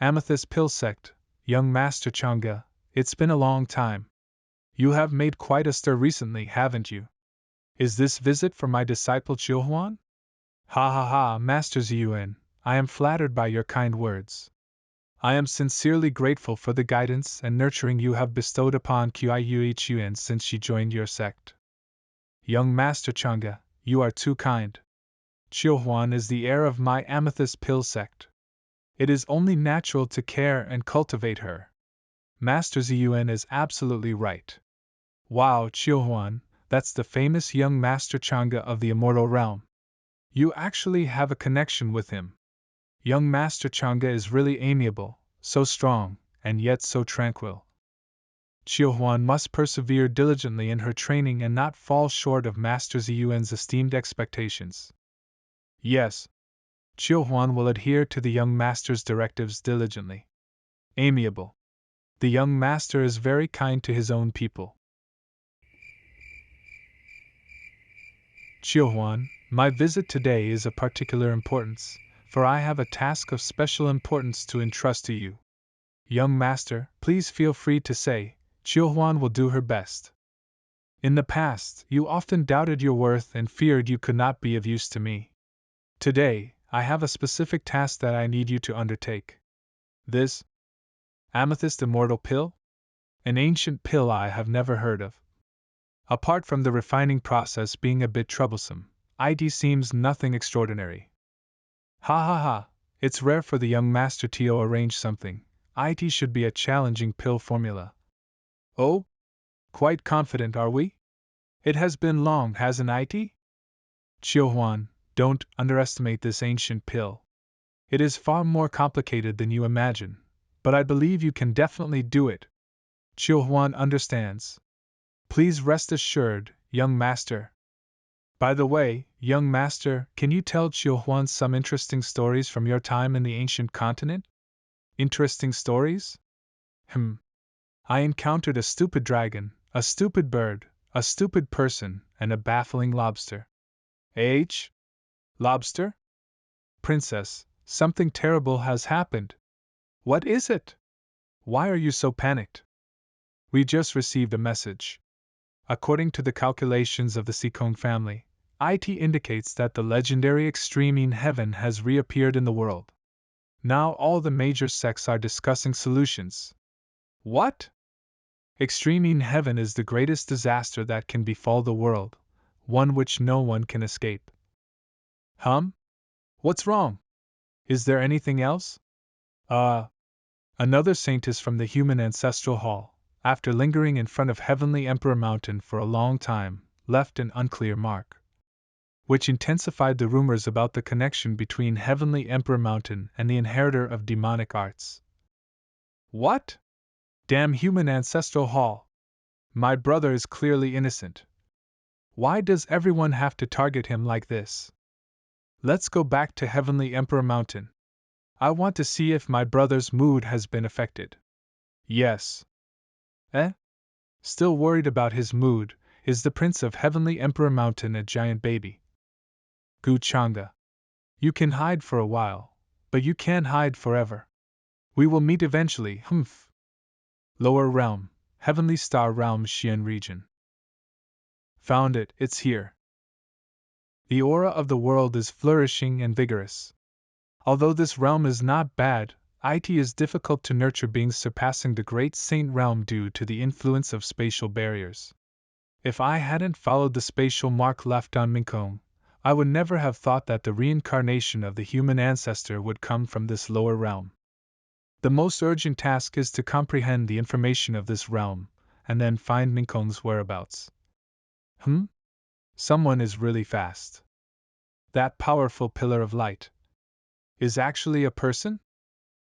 Amethyst Pill Sect, young Master CHANGGE, it's been a long time. You have made quite a stir recently, haven't you? Is this visit for my disciple Chilhuan? Ha ha ha, Master Ziyuan, I am flattered by your kind words. I am sincerely grateful for the guidance and nurturing you have bestowed upon Qiuchuan since she joined your sect. Young Master CHANGGE, you are too kind. Chilhuan is the heir of my Amethyst Pill Sect. It is only natural to care and cultivate her. Master Ziyuan is absolutely right. Wow, Chilhuan, that's the famous young Master CHANGGE of the Immortal Realm. You actually have a connection with him. Young Master CHANGGE is really amiable, so strong, and yet so tranquil. Chilhuan must persevere diligently in her training and not fall short of Master Ziyuan's esteemed expectations. Yes, Chilhuan will adhere to the young master's directives diligently. Amiable. The young master is very kind to his own people. Chilhuan, my visit today is of particular importance, for I have a task of special importance to entrust to you. Young master, please feel free to say, Chilhuan will do her best. In the past, you often doubted your worth and feared you could not be of use to me. Today, I have a specific task that I need you to undertake. This Amethyst Immortal Pill? An ancient pill I have never heard of. Apart from the refining process being a bit troublesome, it seems nothing extraordinary. Ha ha ha, it's rare for the young master to arrange something. It should be a challenging pill formula. Oh? Quite confident, are we? It has been long, hasn't it? Chilhuan, don't underestimate this ancient pill. It is far more complicated than you imagine, but I believe you can definitely do it. Chilhuan understands. Please rest assured, young master. By the way, young master, can you tell Chilhuan some interesting stories from your time in the ancient continent? Interesting stories? I encountered a stupid dragon, a stupid bird, a stupid person, and a baffling lobster. Lobster? Princess, something terrible has happened. What is it? Why are you so panicked? We just received a message. According to the calculations of the Sikong family, it indicates that the legendary Extreme Heaven has reappeared in the world. Now all the major sects are discussing solutions. What? Extreme Heaven is the greatest disaster that can befall the world, one which no one can escape. What's wrong? Is there anything else? Another saint is from the human ancestral hall, after lingering in front of Heavenly Emperor Mountain for a long time, left an unclear mark, which intensified the rumors about the connection between Heavenly Emperor Mountain and the inheritor of demonic arts. What? Damn human ancestral hall! My brother is clearly innocent. Why does everyone have to target him like this? Let's go back to Heavenly Emperor Mountain. I want to see if my brother's mood has been affected. Yes. Still worried about his mood, is the Prince of Heavenly Emperor Mountain a giant baby? Gu CHANGGE. You can hide for a while, but you can't hide forever. We will meet eventually, Lower Realm, Heavenly Star Realm Xian region. Found it, it's here. The aura of the world is flourishing and vigorous. Although this realm is not bad, it is difficult to nurture beings surpassing the Great Saint Realm due to the influence of spatial barriers. If I hadn't followed the spatial mark left on Minkong, I would never have thought that the reincarnation of the human ancestor would come from this lower realm. The most urgent task is to comprehend the information of this realm, and then find Minkong's whereabouts. Someone is really fast. That powerful pillar of light is actually a person?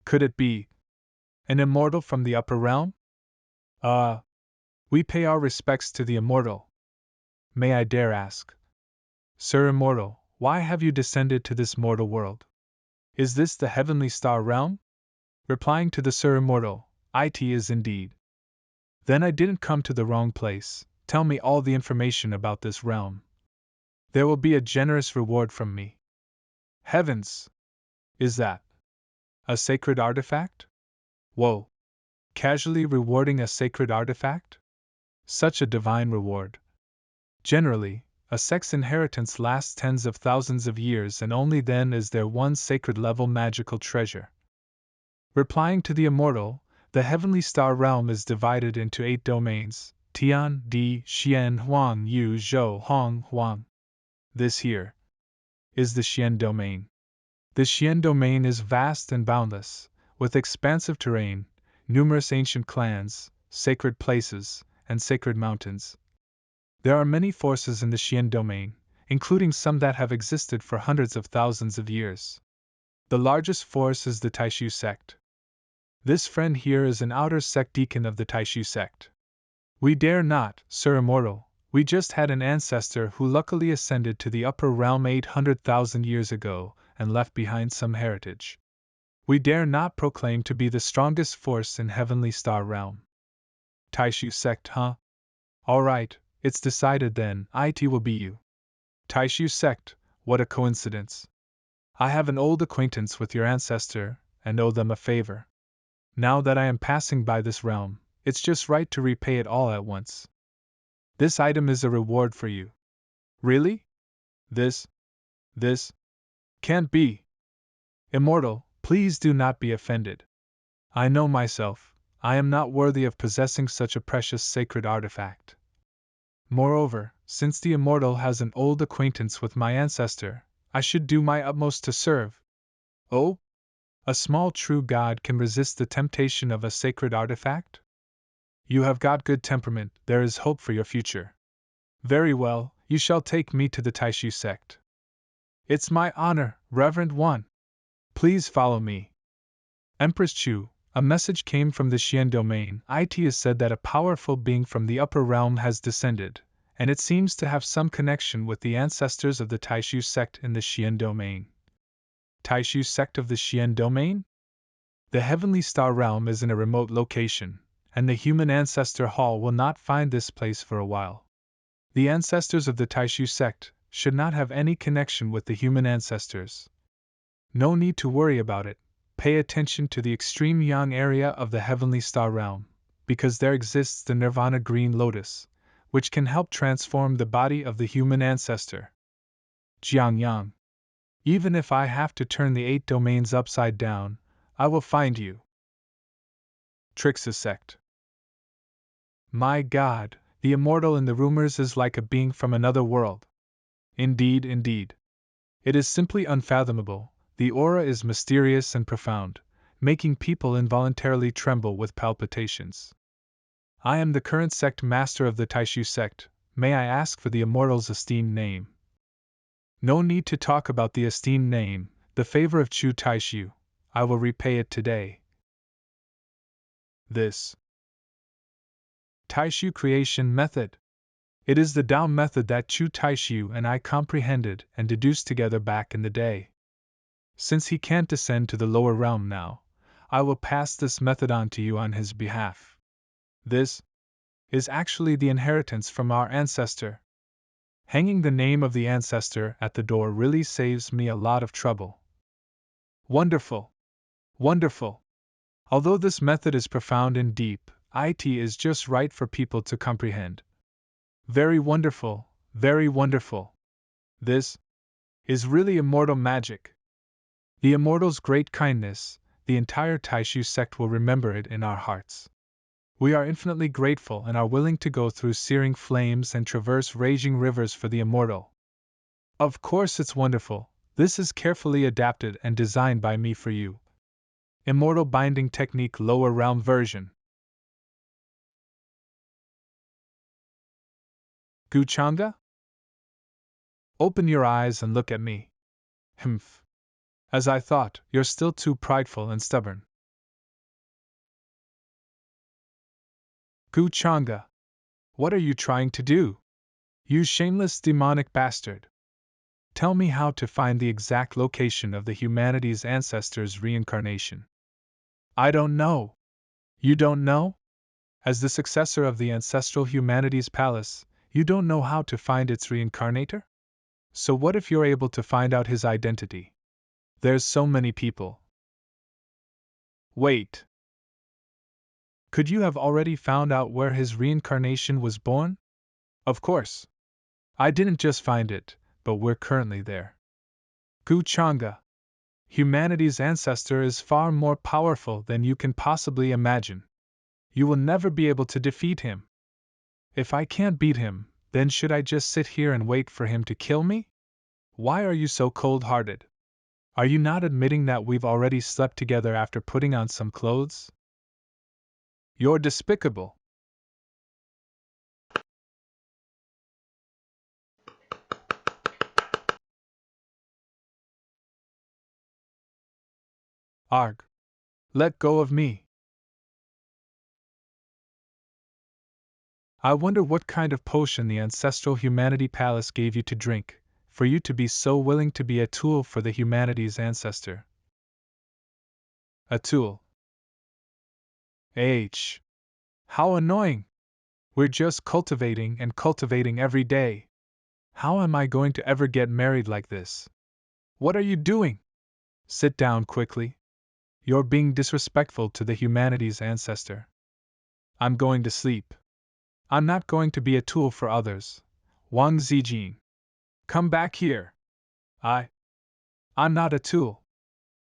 Could it be an immortal from the upper realm? We pay our respects to the immortal. May I dare ask? Sir Immortal, why have you descended to this mortal world? Is this the Heavenly Star Realm? Replying to the Sir Immortal, it is indeed. Then I didn't come to the wrong place. Tell me all the information about this realm. There will be a generous reward from me. Heavens! Is that A sacred artifact? Whoa! Casually rewarding a sacred artifact? Such a divine reward. Generally, a sect's inheritance lasts tens of thousands of years, and only then is there one sacred level magical treasure. Replying to the immortal, the heavenly star realm is divided into 8 domains: Tian, Di, Xian, Huang, Yu, Zhou, Hong, Huang. This here is the Xian domain. The Xian domain is vast and boundless, with expansive terrain, numerous ancient clans, sacred places, and sacred mountains. There are many forces in the Xian domain, including some that have existed for hundreds of thousands of years. The largest force is the Taishu sect. This friend here is an outer sect deacon of the Taishu sect. We dare not, Sir Immortal, we just had an ancestor who luckily ascended to the upper realm 800,000 years ago and left behind some heritage. We dare not proclaim to be the strongest force in Heavenly Star Realm. Taishu sect, huh? Alright, it's decided then, it will be you. Taishu sect, what a coincidence. I have an old acquaintance with your ancestor, and owe them a favor. Now that I am passing by this realm, it's just right to repay it all at once. This item is a reward for you. Really? This can't be. Immortal, please do not be offended. I know myself, I am not worthy of possessing such a precious sacred artifact. Moreover, since the immortal has an old acquaintance with my ancestor, I should do my utmost to serve. Oh? A small true god can resist the temptation of a sacred artifact? You have got good temperament, there is hope for your future. Very well, you shall take me to the Taishu sect. It's my honor, Reverend One. Please follow me. Empress Chu, a message came from the Xian domain. It is said that a powerful being from the upper realm has descended, and it seems to have some connection with the ancestors of the Taishu sect in the Xian domain. Taishu sect of the Xian domain? The Heavenly Star Realm is in a remote location, and the human ancestor hall will not find this place for a while. The ancestors of the Taishu sect should not have any connection with the human ancestors. No need to worry about it. Pay attention to the extreme yang area of the Heavenly Star Realm, because there exists the Nirvana Green Lotus, which can help transform the body of the human ancestor. Jiang Yang. Even if I have to turn the 8 domains upside down, I will find you. Trix's sect. My God, the immortal in the rumors is like a being from another world. Indeed, indeed. It is simply unfathomable. The aura is mysterious and profound, making people involuntarily tremble with palpitations. I am the current sect master of the Taishu sect. May I ask for the immortal's esteemed name? No need to talk about the esteemed name, the favor of Chu Taishu. I will repay it today. This Taishu creation method. It is the Tao method that Chu Taishu and I comprehended and deduced together back in the day. Since he can't descend to the lower realm now, I will pass this method on to you on his behalf. This is actually the inheritance from our ancestor. Hanging the name of the ancestor at the door really saves me a lot of trouble. Wonderful! Wonderful! Although this method is profound and deep, it is just right for people to comprehend. Very wonderful, very wonderful. This is really immortal magic. The immortal's great kindness, the entire Taishu sect will remember it in our hearts. We are infinitely grateful and are willing to go through searing flames and traverse raging rivers for the immortal. Of course it's wonderful. This is carefully adapted and designed by me for you. Immortal Binding Technique Lower Realm Version. Guchanga? Open your eyes and look at me. Humph. As I thought, you're still too prideful and stubborn. Guchanga. What are you trying to do? You shameless demonic bastard. Tell me how to find the exact location of the humanity's ancestors' reincarnation. I don't know. You don't know? As the successor of the ancestral humanity's palace, you don't know how to find its reincarnator? So what if you're able to find out his identity? There's so many people. Wait. Could you have already found out where his reincarnation was born? Of course. I didn't just find it, but we're currently there. CHANGGE. Humanity's ancestor is far more powerful than you can possibly imagine. You will never be able to defeat him. If I can't beat him, then should I just sit here and wait for him to kill me? Why are you so cold-hearted? Are you not admitting that we've already slept together after putting on some clothes? You're despicable. Arg. Let go of me. I wonder what kind of potion the Ancestral Humanity Palace gave you to drink, for you to be so willing to be a tool for the humanity's ancestor. A tool. How annoying! We're just cultivating and cultivating every day. How am I going to ever get married like this? What are you doing? Sit down quickly. You're being disrespectful to the humanity's ancestor. I'm going to sleep. I'm not going to be a tool for others. Wang Zijin. Come back here. I'm not a tool.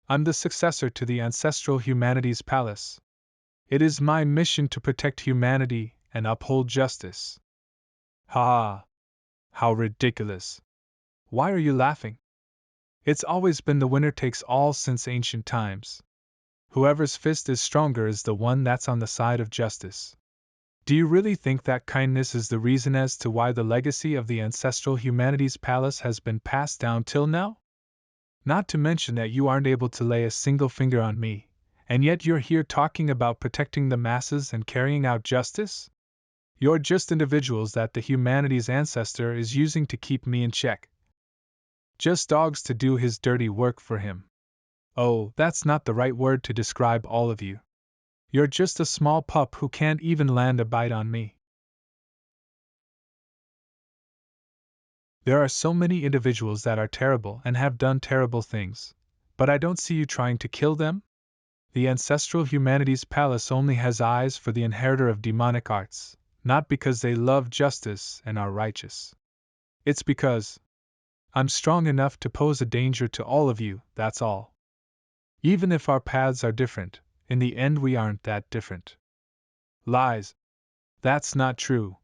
I'm the successor to the Ancestral Humanities Palace. It is my mission to protect humanity and uphold justice. Ha! How ridiculous. Why are you laughing? It's always been the winner takes all since ancient times. Whoever's fist is stronger is the one that's on the side of justice. Do you really think that kindness is the reason as to why the legacy of the Ancestral Humanities Palace has been passed down till now? Not to mention that you aren't able to lay a single finger on me, and yet you're here talking about protecting the masses and carrying out justice? You're just individuals that the humanity's ancestor is using to keep me in check. Just dogs to do his dirty work for him. Oh, that's not the right word to describe all of you. You're just a small pup who can't even land a bite on me. There are so many individuals that are terrible and have done terrible things, but I don't see you trying to kill them. The Ancestral Humanities Palace only has eyes for the inheritor of demonic arts, not because they love justice and are righteous. It's because I'm strong enough to pose a danger to all of you, that's all. Even if our paths are different, in the end we aren't that different. Lies. That's not true.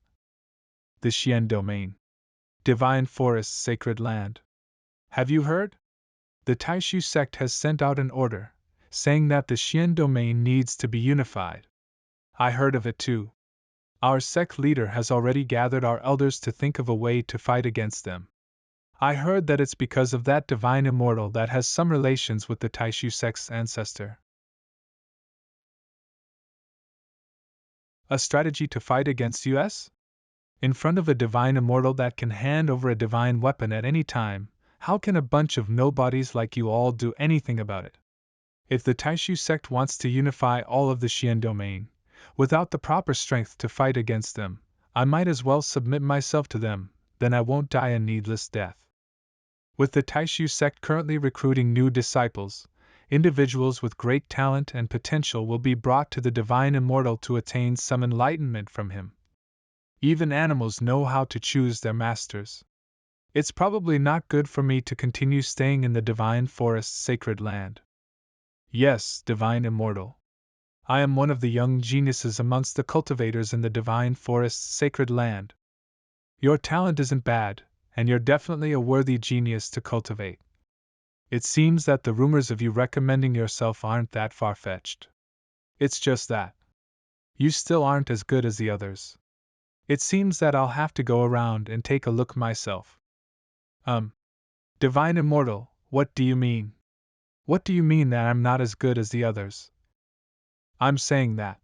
The Xian Domain. Divine Forest, Sacred Land. Have you heard? The Taishu sect has sent out an order, saying that the Xian Domain needs to be unified. I heard of it too. Our sect leader has already gathered our elders to think of a way to fight against them. I heard that it's because of that divine immortal that has some relations with the Taishu sect's ancestor. A strategy to fight against us? In front of a divine immortal that can hand over a divine weapon at any time, how can a bunch of nobodies like you all do anything about it? If the Taishu sect wants to unify all of the Xian domain, without the proper strength to fight against them, I might as well submit myself to them, then I won't die a needless death. With the Taishu sect currently recruiting new disciples, individuals with great talent and potential will be brought to the divine immortal to attain some enlightenment from him. Even animals know how to choose their masters. It's probably not good for me to continue staying in the divine forest's sacred land. Yes, divine immortal. I am one of the young geniuses amongst the cultivators in the divine forest's sacred land. Your talent isn't bad, and you're definitely a worthy genius to cultivate. It seems that the rumors of you recommending yourself aren't that far-fetched. It's just that you still aren't as good as the others. It seems that I'll have to go around and take a look myself. Divine Immortal, what do you mean? What do you mean that I'm not as good as the others? I'm saying that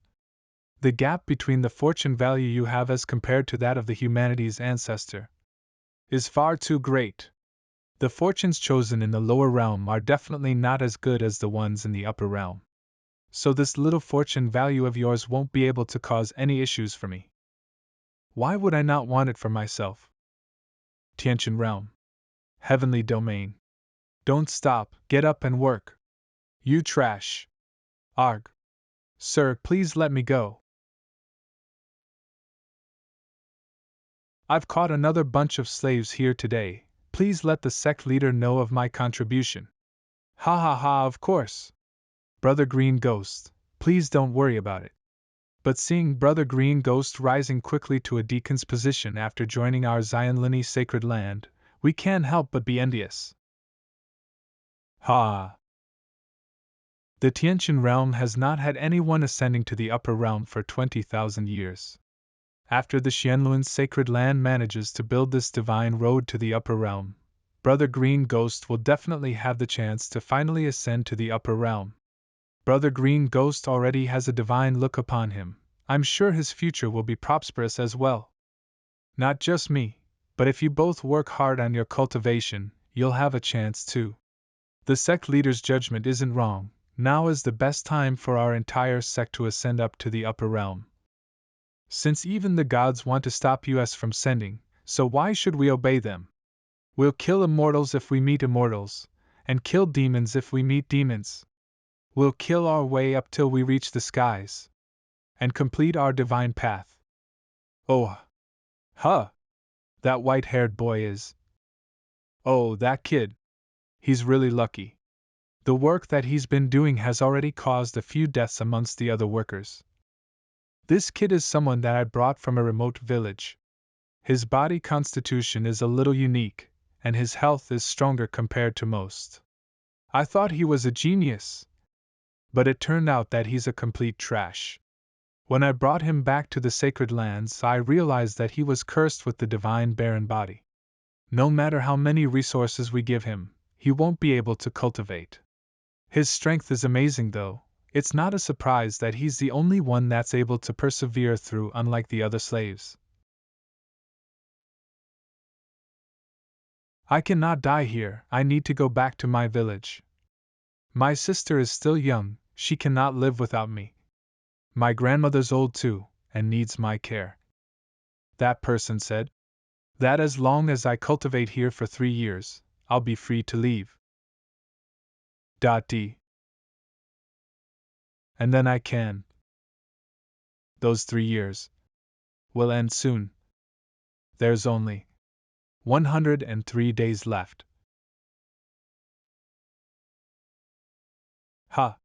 the gap between the fortune value you have as compared to that of the humanity's ancestor is far too great. The fortunes chosen in the lower realm are definitely not as good as the ones in the upper realm. So this little fortune value of yours won't be able to cause any issues for me. Why would I not want it for myself? Tiantian Realm. Heavenly Domain. Don't stop, get up and work. You trash. Arg. Sir, please let me go. I've caught another bunch of slaves here today. Please let the sect leader know of my contribution. Ha ha ha, of course. Brother Green Ghost, please don't worry about it. But seeing Brother Green Ghost rising quickly to a deacon's position after joining our Zionlini sacred land, we can't help but be envious. Ha! The Tianqian realm has not had anyone ascending to the upper realm for 20,000 years. After the Xianluan sacred land manages to build this divine road to the upper realm, Brother Green Ghost will definitely have the chance to finally ascend to the upper realm. Brother Green Ghost already has a divine look upon him. I'm sure his future will be prosperous as well. Not just me, but if you both work hard on your cultivation, you'll have a chance too. The sect leader's judgment isn't wrong. Now is the best time for our entire sect to ascend up to the upper realm. Since even the gods want to stop us from sending, so why should we obey them? We'll kill immortals if we meet immortals, and kill demons if we meet demons. We'll kill our way up till we reach the skies, and complete our divine path. Oh! Huh! That white-haired boy is. Oh, that kid! He's really lucky. The work that he's been doing has already caused a few deaths amongst the other workers. This kid is someone that I brought from a remote village. His body constitution is a little unique, and his health is stronger compared to most. I thought he was a genius, but it turned out that he's a complete trash. When I brought him back to the sacred lands, I realized that he was cursed with the divine barren body. No matter how many resources we give him, he won't be able to cultivate. His strength is amazing though. It's not a surprise that he's the only one that's able to persevere through, unlike the other slaves. I cannot die here, I need to go back to my village. My sister is still young, she cannot live without me. My grandmother's old too, and needs my care. That person said that as long as I cultivate here for 3 years, I'll be free to leave. D. And then I can. Those 3 years will end soon. There's only 103 days left. Ha!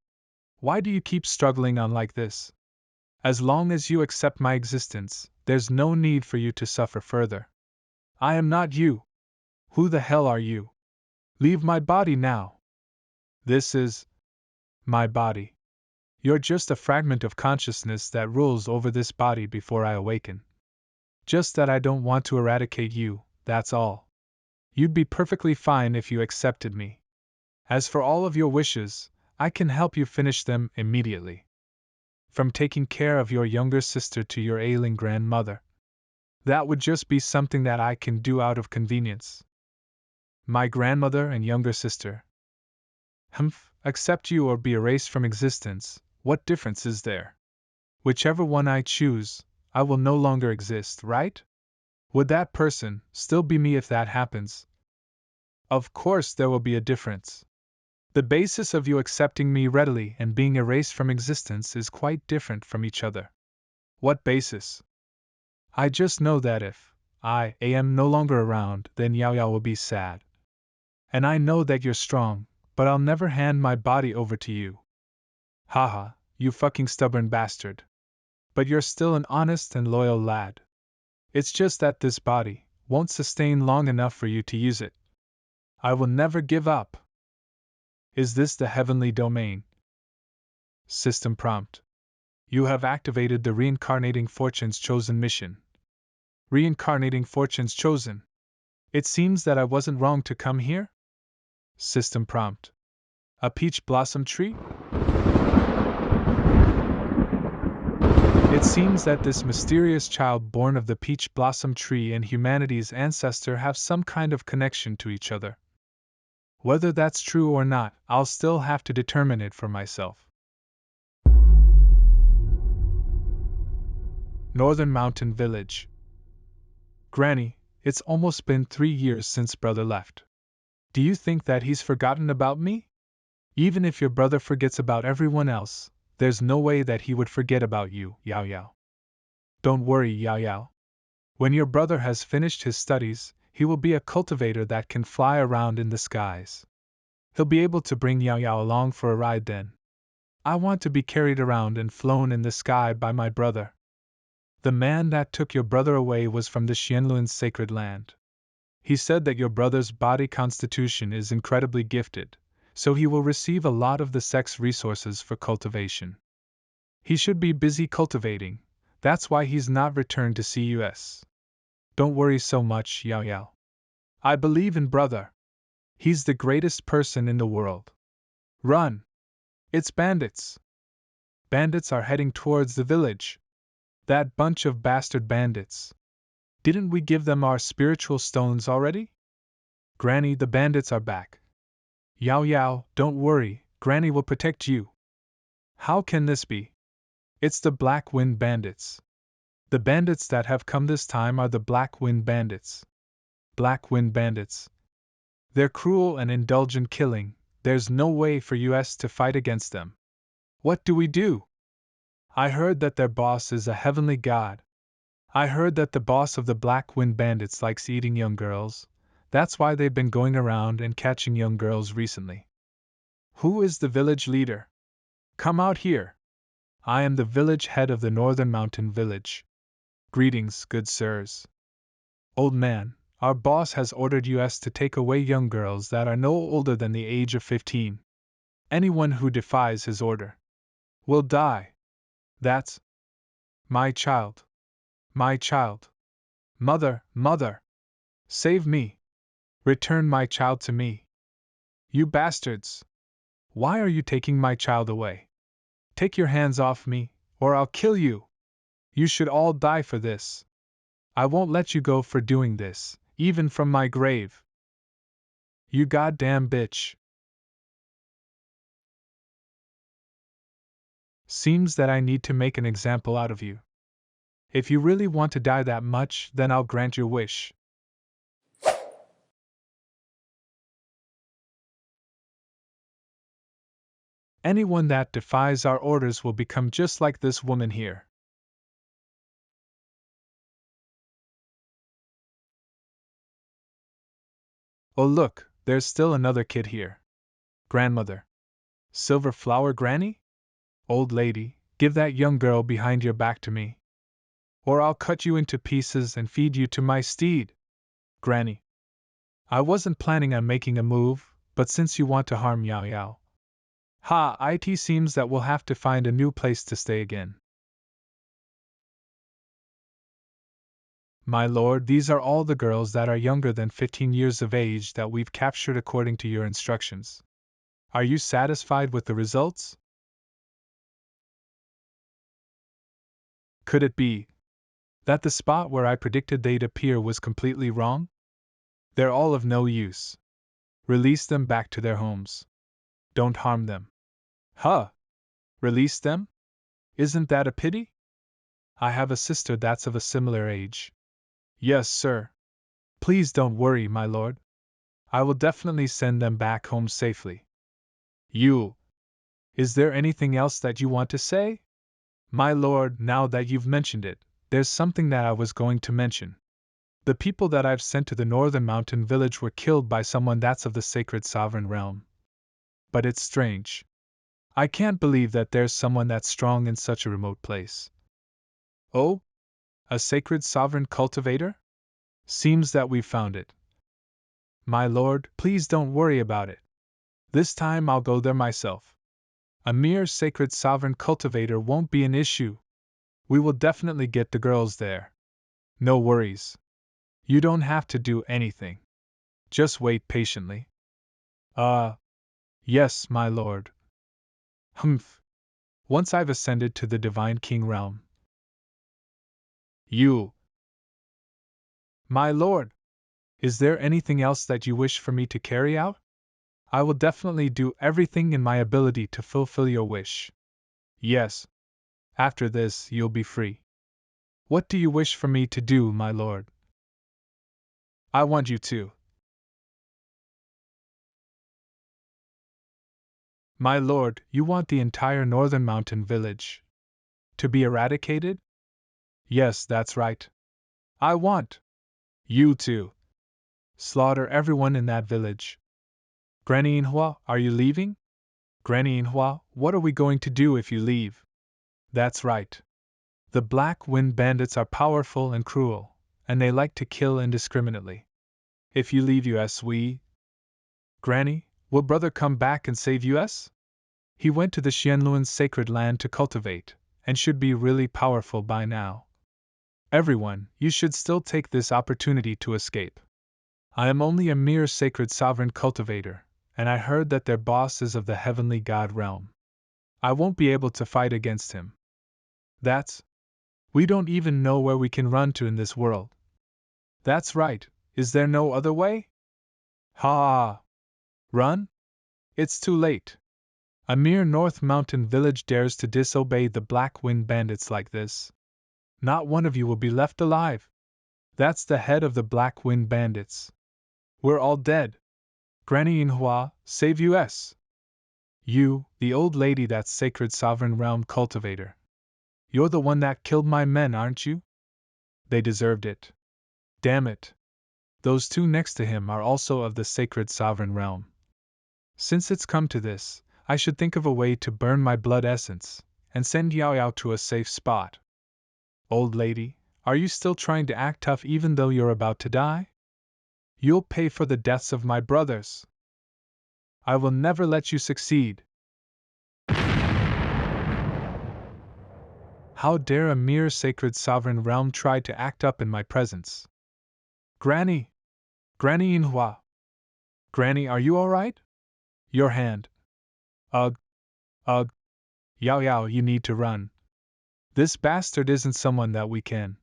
Why do you keep struggling on like this? As long as you accept my existence, there's no need for you to suffer further. I am not you. Who the hell are you? Leave my body now. This is my body. You're just a fragment of consciousness that rules over this body before I awaken. Just that I don't want to eradicate you, that's all. You'd be perfectly fine if you accepted me. As for all of your wishes, I can help you finish them immediately. From taking care of your younger sister to your ailing grandmother. That would just be something that I can do out of convenience. My grandmother and younger sister. Accept you or be erased from existence, what difference is there? Whichever one I choose, I will no longer exist, right? Would that person still be me if that happens? Of course there will be a difference. The basis of you accepting me readily and being erased from existence is quite different from each other. What basis? I just know that if I am no longer around, then Yao Yao will be sad. And I know that you're strong, but I'll never hand my body over to you. Haha, you fucking stubborn bastard. But you're still an honest and loyal lad. It's just that this body won't sustain long enough for you to use it. I will never give up. Is this the heavenly domain? System prompt. You have activated the Reincarnating Fortunes Chosen mission. Reincarnating Fortunes Chosen. It seems that I wasn't wrong to come here? System prompt. A peach blossom tree? It seems that this mysterious child born of the peach blossom tree and humanity's ancestor have some kind of connection to each other. Whether that's true or not, I'll still have to determine it for myself. Northern Mountain Village. Granny, it's almost been 3 years since brother left. Do you think that he's forgotten about me? Even if your brother forgets about everyone else, There's no way that he would forget about you, Yao Yao. Don't worry, Yao Yao. When your brother has finished his studies, he will be a cultivator that can fly around in the skies. He'll be able to bring Yao Yao along for a ride then. I want to be carried around and flown in the sky by my brother. The man that took your brother away was from the Xianluan's sacred land. He said that your brother's body constitution is incredibly gifted, so he will receive a lot of the sex resources for cultivation. He should be busy cultivating, that's why he's not returned to CUS. Don't worry so much, Yao Yao. I believe in brother. He's the greatest person in the world. Run! It's bandits! Bandits are heading towards the village. That bunch of bastard bandits. Didn't we give them our spiritual stones already? Granny, the bandits are back. Yao Yao, don't worry, Granny will protect you. How can this be? It's the Black Wind Bandits. The bandits that have come this time are the Black Wind Bandits. Black Wind Bandits. They're cruel and indulgent killing, there's no way for us to fight against them. What do we do? I heard that their boss is a heavenly god. I heard that the boss of the Black Wind Bandits likes eating young girls, that's why they've been going around and catching young girls recently. Who is the village leader? Come out here. I am the village head of the Northern Mountain Village. Greetings, good sirs. Old man, our boss has ordered us to take away young girls that are no older than the age of 15. Anyone who defies his order will die. That's my child. My child. Mother, mother! Save me! Return my child to me! You bastards! Why are you taking my child away? Take your hands off me, or I'll kill you! You should all die for this. I won't let you go for doing this, even from my grave. You goddamn bitch! Seems that I need to make an example out of you. If you really want to die that much, then I'll grant your wish. Anyone that defies our orders will become just like this woman here. Oh look, there's still another kid here. Grandmother. Silver Flower Granny? Old lady, give that young girl behind your back to me. Or I'll cut you into pieces and feed you to my steed. Granny. I wasn't planning on making a move, but since you want to harm Yao Yao. It seems that we'll have to find a new place to stay again. My lord, these are all the girls that are younger than 15 years of age that we've captured according to your instructions. Are you satisfied with the results? Could it be that the spot where I predicted they'd appear was completely wrong? They're all of no use. Release them back to their homes. Don't harm them. Release them? Isn't that a pity? I have a sister that's of a similar age. Yes, sir. Please don't worry, my lord. I will definitely send them back home safely. Is there anything else that you want to say? My lord, now that you've mentioned it, there's something that I was going to mention. The people that I've sent to the Northern Mountain Village were killed by someone that's of the sacred sovereign realm. But it's strange. I can't believe that there's someone that's strong in such a remote place. Oh? A sacred sovereign cultivator? Seems that we've found it. My lord, please don't worry about it. This time I'll go there myself. A mere sacred sovereign cultivator won't be an issue. We will definitely get the girls there. No worries. You don't have to do anything. Just wait patiently. Yes, my lord. Humph. Once I've ascended to the Divine King realm. My lord! Is there anything else that you wish for me to carry out? I will definitely do everything in my ability to fulfill your wish. Yes. After this, you'll be free. What do you wish for me to do, my lord? I want you to. My lord, you want the entire northern mountain village to be eradicated? Yes, that's right. I want you to slaughter everyone in that village. Granny Inhua, are you leaving? Granny Inhua, what are we going to do if you leave? That's right. The Black Wind Bandits are powerful and cruel, and they like to kill indiscriminately. If you leave us, Granny, will brother come back and save us? He went to the Xianluan's sacred land to cultivate, and should be really powerful by now. Everyone, you should still take this opportunity to escape. I am only a mere sacred sovereign cultivator, and I heard that their boss is of the heavenly god realm. I won't be able to fight against him. We don't even know where we can run to in this world. That's right, is there no other way? Ha! Run? It's too late. A mere North Mountain village dares to disobey the Black Wind Bandits like this. Not one of you will be left alive. That's the head of the Black Wind Bandits. We're all dead. Granny Inhua, save us. You, the old lady that's sacred sovereign realm cultivator. You're the one that killed my men, aren't you? They deserved it. Damn it. Those two next to him are also of the sacred sovereign realm. Since it's come to this, I should think of a way to burn my blood essence, and send Yao Yao to a safe spot. Old lady, are you still trying to act tough even though you're about to die? You'll pay for the deaths of my brothers. I will never let you succeed. How dare a mere sacred sovereign realm try to act up in my presence? Granny! Granny Inhua! Granny, are you alright? Your hand. Ugh. Ugh. Yao Yao, you need to run. This bastard isn't someone that we can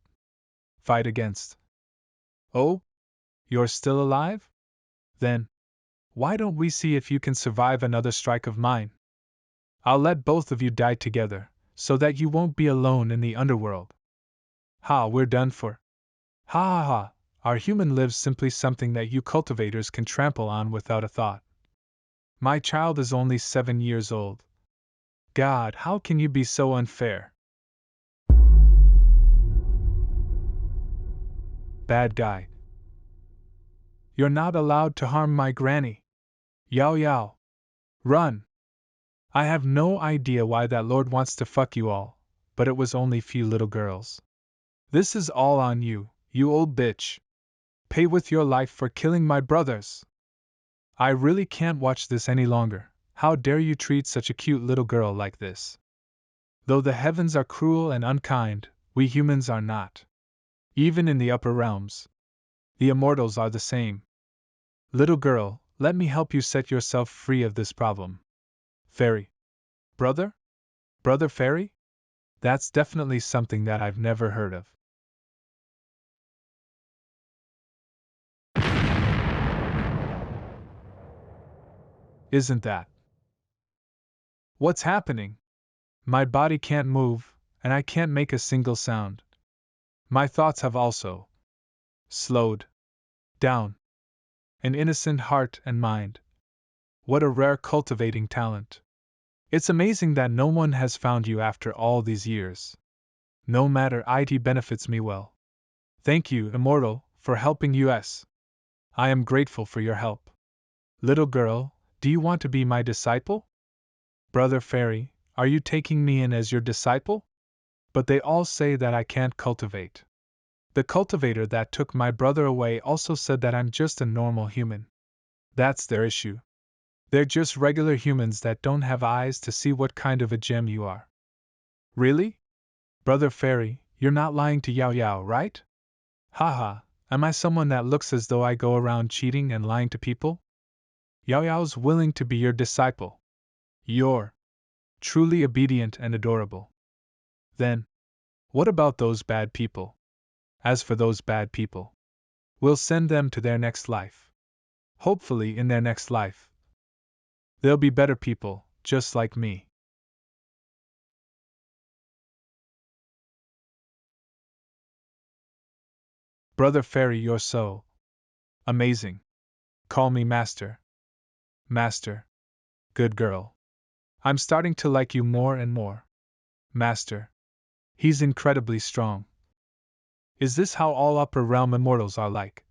fight against. Oh? You're still alive? Then, why don't we see if you can survive another strike of mine? I'll let both of you die together, so that you won't be alone in the underworld. Ha, we're done for. Ha ha ha, our human lives simply something that you cultivators can trample on without a thought. My child is only 7 years old. God, how can you be so unfair? Bad guy. You're not allowed to harm my granny. Yao Yao. Run! I have no idea why that lord wants to fuck you all, but it was only few little girls. This is all on you, you old bitch. Pay with your life for killing my brothers. I really can't watch this any longer. How dare you treat such a cute little girl like this? Though the heavens are cruel and unkind, we humans are not. Even in the upper realms, the immortals are the same. Little girl, let me help you set yourself free of this problem. Fairy. Brother? Brother Fairy? That's definitely something that I've never heard of. Isn't that? What's happening? My body can't move, and I can't make a single sound. My thoughts have also slowed down. An innocent heart and mind. What a rare cultivating talent. It's amazing that no one has found you after all these years. No matter, it benefits me well. Thank you, Immortal, for helping us. I am grateful for your help. Little girl, do you want to be my disciple? Brother Fairy, are you taking me in as your disciple? But they all say that I can't cultivate. The cultivator that took my brother away also said that I'm just a normal human. That's their issue. They're just regular humans that don't have eyes to see what kind of a gem you are. Really? Brother Fairy, you're not lying to Yao Yao, right? Haha, am I someone that looks as though I go around cheating and lying to people? Yao Yao's willing to be your disciple. You're truly obedient and adorable. Then, what about those bad people? As for those bad people, we'll send them to their next life. Hopefully, in their next life, they'll be better people, just like me. Brother Fairy, you're so amazing. Call me Master. Master. Good girl. I'm starting to like you more and more. Master. He's incredibly strong. Is this how all upper realm immortals are like?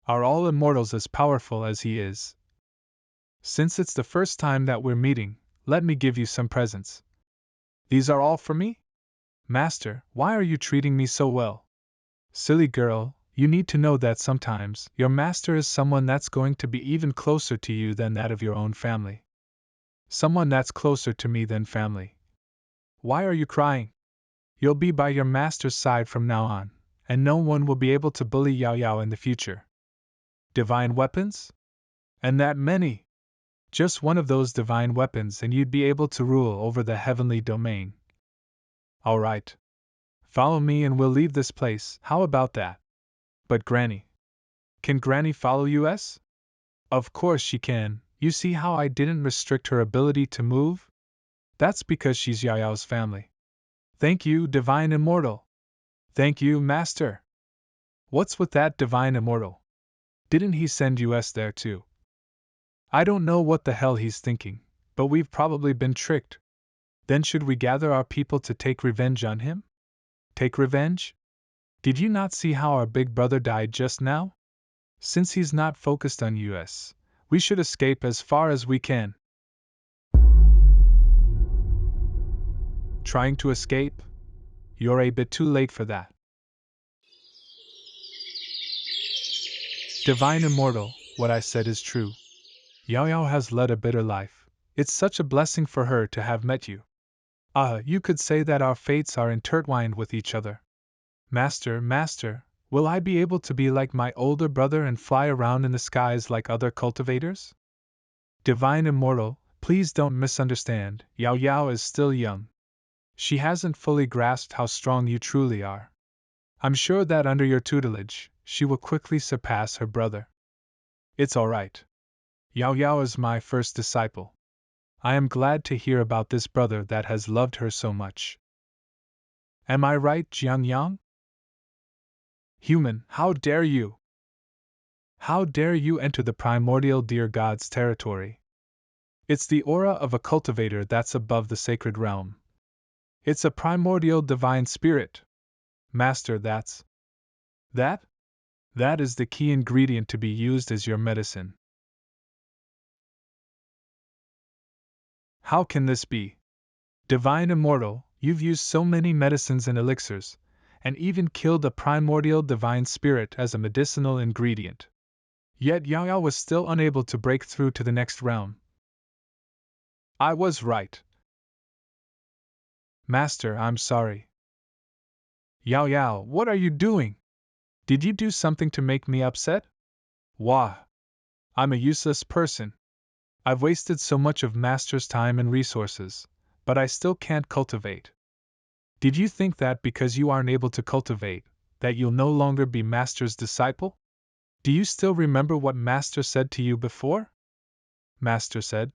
Are all immortals as powerful as he is? Since it's the first time that we're meeting, let me give you some presents. These are all for me? Master, why are you treating me so well? Silly girl, you need to know that sometimes your master is someone that's going to be even closer to you than that of your own family. Someone that's closer to me than family. Why are you crying? You'll be by your master's side from now on, and no one will be able to bully Yao Yao in the future. Divine weapons? And that many! Just one of those divine weapons and you'd be able to rule over the heavenly domain. Alright. Follow me and we'll leave this place, how about that? But Granny. Can Granny follow us? Of course she can, you see how I didn't restrict her ability to move? That's because she's Yao Yao's family. Thank you, Divine Immortal. Thank you, Master. What's with that Divine Immortal? Didn't he send us there too? I don't know what the hell he's thinking, but we've probably been tricked. Then should we gather our people to take revenge on him? Take revenge? Did you not see how our big brother died just now? Since he's not focused on us, we should escape as far as we can. Trying to escape? You're a bit too late for that. Divine Immortal, what I said is true. Yao Yao has led a bitter life. It's such a blessing for her to have met you. You could say that our fates are intertwined with each other. Master, will I be able to be like my older brother and fly around in the skies like other cultivators? Divine Immortal, please don't misunderstand, Yao Yao is still young. She hasn't fully grasped how strong you truly are. I'm sure that under your tutelage, she will quickly surpass her brother. It's alright. Yao Yao is my first disciple. I am glad to hear about this brother that has loved her so much. Am I right, Jiang Yang? Human, how dare you? How dare you enter the primordial deer god's territory? It's the aura of a cultivator that's above the sacred realm. It's a primordial divine spirit. Master, that is the key ingredient to be used as your medicine. How can this be? Divine Immortal, you've used so many medicines and elixirs, and even killed a primordial divine spirit as a medicinal ingredient. Yet Yao Yao was still unable to break through to the next realm. I was right. Master, I'm sorry. Yao Yao, what are you doing? Did you do something to make me upset? Wah! I'm a useless person. I've wasted so much of Master's time and resources, but I still can't cultivate. Did you think that because you aren't able to cultivate, that you'll no longer be Master's disciple? Do you still remember what Master said to you before? Master said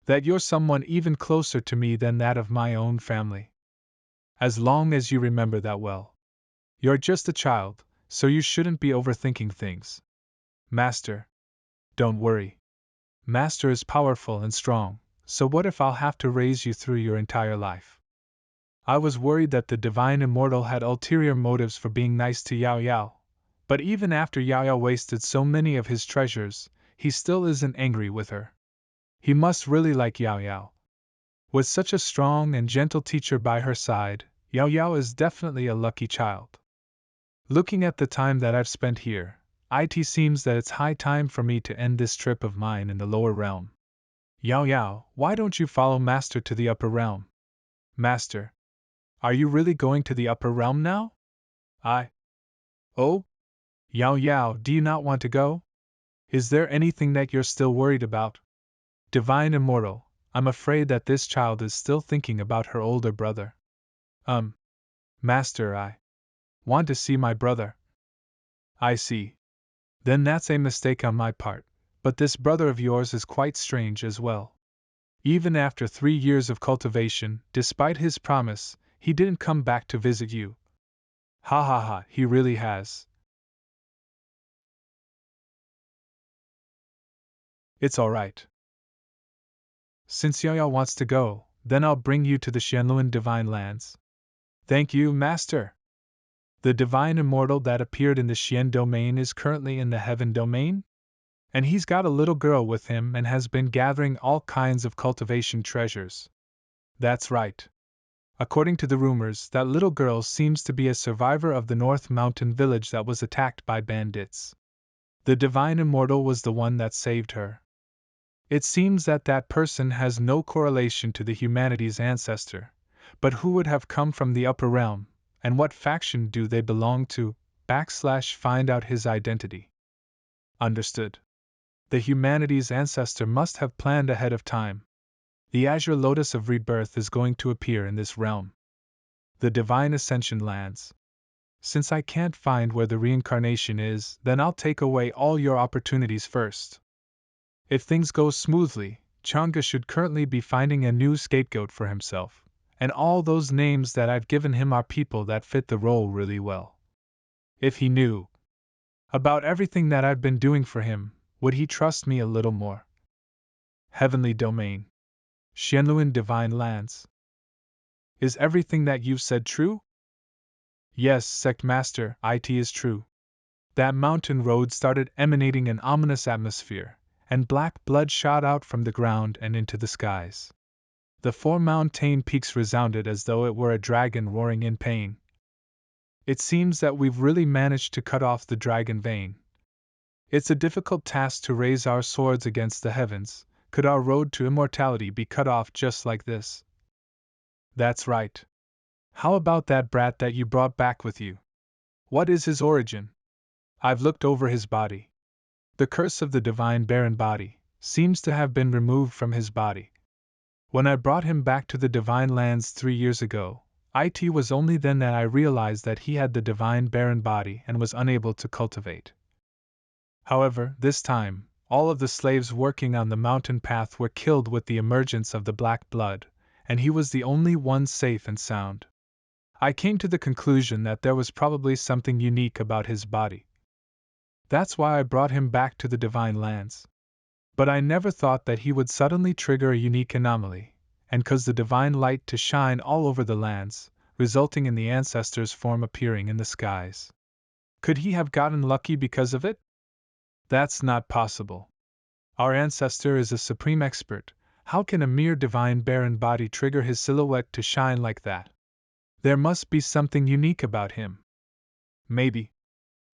that you're someone even closer to me than that of my own family. As long as you remember that well. You're just a child, so you shouldn't be overthinking things. Master, don't worry. Master is powerful and strong, so what if I'll have to raise you through your entire life? I was worried that the Divine Immortal had ulterior motives for being nice to Yao Yao, but even after Yao Yao wasted so many of his treasures, he still isn't angry with her. He must really like Yao Yao. With such a strong and gentle teacher by her side, Yao Yao is definitely a lucky child. Looking at the time that I've spent here, it seems that it's high time for me to end this trip of mine in the lower realm. Yao Yao, why don't you follow Master to the upper realm? Master, are you really going to the upper realm now? Oh? Yao Yao, do you not want to go? Is there anything that you're still worried about? Divine Immortal, I'm afraid that this child is still thinking about her older brother. Master, I want to see my brother. I see. Then that's a mistake on my part, but this brother of yours is quite strange as well. Even after 3 years of cultivation, despite his promise, he didn't come back to visit you. Ha ha ha, he really has. It's alright. Since Yaya wants to go, then I'll bring you to the Xianluan Divine Lands. Thank you, Master. The divine immortal that appeared in the Xian domain is currently in the Heaven domain? And he's got a little girl with him and has been gathering all kinds of cultivation treasures. That's right. According to the rumors, that little girl seems to be a survivor of the North Mountain village that was attacked by bandits. The divine immortal was the one that saved her. It seems that that person has no correlation to the humanity's ancestor, but who would have come from the upper realm, and what faction do they belong to, / find out his identity. Understood. The humanity's ancestor must have planned ahead of time. The azure lotus of rebirth is going to appear in this realm. The divine ascension lands. Since I can't find where the reincarnation is, then I'll take away all your opportunities first. If things go smoothly, CHANGGE should currently be finding a new scapegoat for himself, and all those names that I've given him are people that fit the role really well. If he knew about everything that I've been doing for him, would he trust me a little more? Heavenly Domain. Xianluan Divine Lands. Is everything that you've said true? Yes, Sect Master, it is true. That mountain road started emanating an ominous atmosphere, and black blood shot out from the ground and into the skies. The 4 mountain peaks resounded as though it were a dragon roaring in pain. It seems that we've really managed to cut off the dragon vein. It's a difficult task to raise our swords against the heavens. Could our road to immortality be cut off just like this? That's right. How about that brat that you brought back with you? What is his origin? I've looked over his body. The curse of the divine barren body seems to have been removed from his body. When I brought him back to the divine lands 3 years ago, it was only then that I realized that he had the divine barren body and was unable to cultivate. However, this time, all of the slaves working on the mountain path were killed with the emergence of the black blood, and he was the only one safe and sound. I came to the conclusion that there was probably something unique about his body. That's why I brought him back to the divine lands. But I never thought that he would suddenly trigger a unique anomaly, and cause the divine light to shine all over the lands, resulting in the ancestor's form appearing in the skies. Could he have gotten lucky because of it? That's not possible. Our ancestor is a supreme expert. How can a mere divine barren body trigger his silhouette to shine like that? There must be something unique about him. Maybe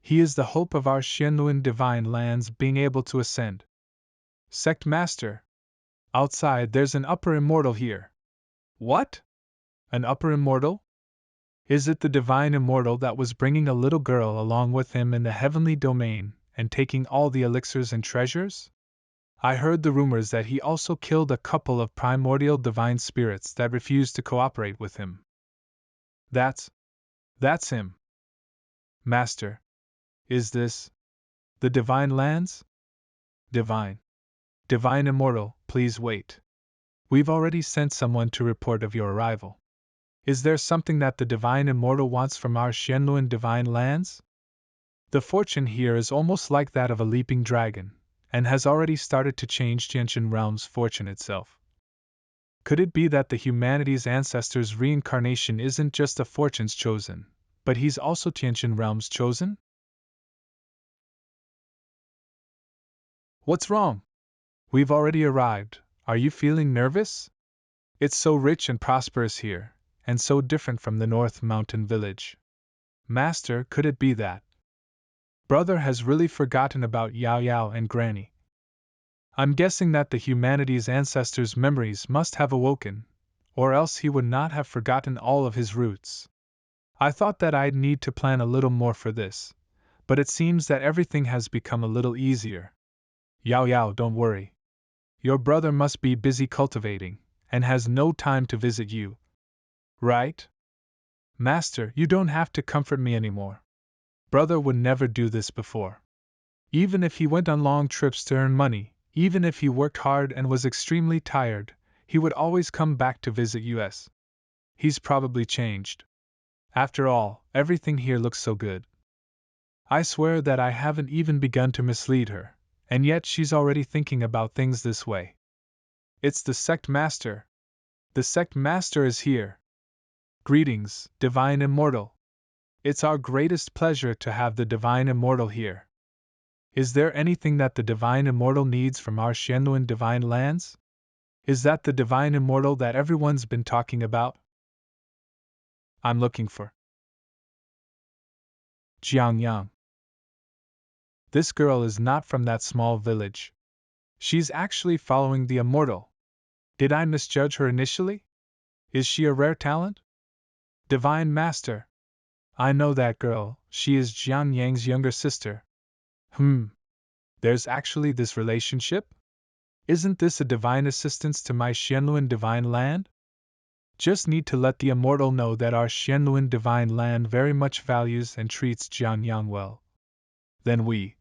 he is the hope of our Xianluan divine lands being able to ascend. Sect Master. Outside there's an upper immortal here. What? An upper immortal? Is it the divine immortal that was bringing a little girl along with him in the heavenly domain and taking all the elixirs and treasures? I heard the rumors that he also killed a couple of primordial divine spirits that refused to cooperate with him. That's him. Master. Is this the divine lands? Divine immortal, please wait. We've already sent someone to report of your arrival. Is there something that the divine immortal wants from our Xianluan divine lands? The fortune here is almost like that of a leaping dragon, and has already started to change Tiantian realm's fortune itself. Could it be that the humanity's ancestor's reincarnation isn't just a fortune's chosen, but he's also Tiantian realm's chosen? What's wrong? We've already arrived. Are you feeling nervous? It's so rich and prosperous here, and so different from the North Mountain village. Master, could it be that Brother has really forgotten about Yao Yao and Granny? I'm guessing that the humanity's ancestors' memories must have awoken, or else he would not have forgotten all of his roots. I thought that I'd need to plan a little more for this, but it seems that everything has become a little easier. Yao Yao, don't worry. Your brother must be busy cultivating, and has no time to visit you. Right? Master, you don't have to comfort me anymore. Brother would never do this before. Even if he went on long trips to earn money, even if he worked hard and was extremely tired, he would always come back to visit us. He's probably changed. After all, everything here looks so good. I swear that I haven't even begun to mislead her, and yet she's already thinking about things this way. It's the sect master. The sect master is here. Greetings, Divine Immortal. It's our greatest pleasure to have the Divine Immortal here. Is there anything that the Divine Immortal needs from our Xianluan Divine Lands? Is that the Divine Immortal that everyone's been talking about? I'm looking for Jiang Yang. This girl is not from that small village. She's actually following the Immortal. Did I misjudge her initially? Is she a rare talent? Divine Master. I know that girl, she is Jiang Yang's younger sister. There's actually this relationship? Isn't this a divine assistance to my Xianluan Divine Land? Just need to let the Immortal know that our Xianluan Divine Land very much values and treats Jiang Yang well. Then we.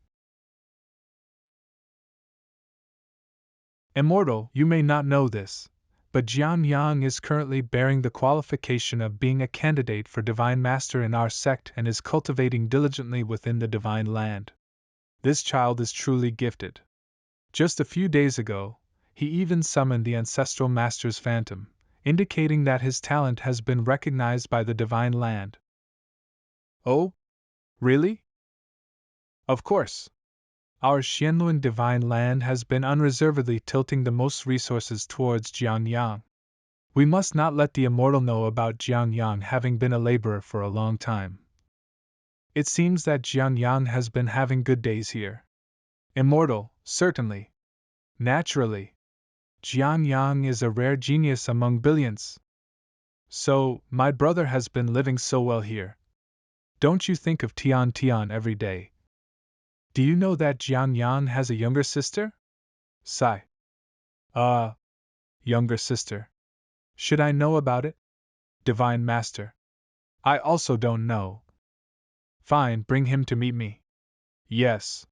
Immortal, you may not know this, but Jiang Yang is currently bearing the qualification of being a candidate for Divine Master in our sect and is cultivating diligently within the Divine Land. This child is truly gifted. Just a few days ago, he even summoned the Ancestral Master's Phantom, indicating that his talent has been recognized by the Divine Land. Oh? Really? Of course. Our Xianluan Divine Land has been unreservedly tilting the most resources towards Jiang Yang. We must not let the Immortal know about Jiang Yang having been a laborer for a long time. It seems that Jiang Yang has been having good days here. Immortal, certainly. Naturally. Jiang Yang is a rare genius among billions. So, my brother has been living so well here. Don't you think of Tian Tian every day? Do you know that Jiang Yang has a younger sister? Sigh. Younger sister. Should I know about it? Divine Master. I also don't know. Fine, bring him to meet me. Yes.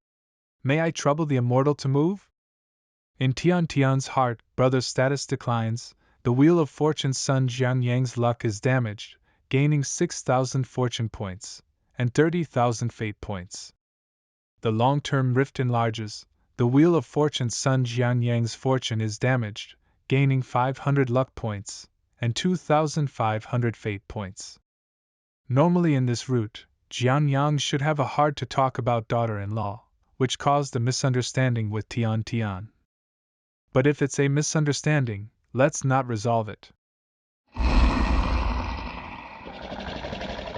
May I trouble the Immortal to move? In Tian Tian's heart, brother's status declines. The Wheel of Fortune's son Jiang Yang's luck is damaged, gaining 6,000 fortune points and 30,000 fate points. The long-term rift enlarges. The Wheel of Fortune's son Jiang Yang's fortune is damaged, gaining 500 luck points and 2,500 fate points. Normally in this route, Jiang Yang should have a hard to talk about daughter-in-law, which caused a misunderstanding with Tian Tian. But if it's a misunderstanding, let's not resolve it.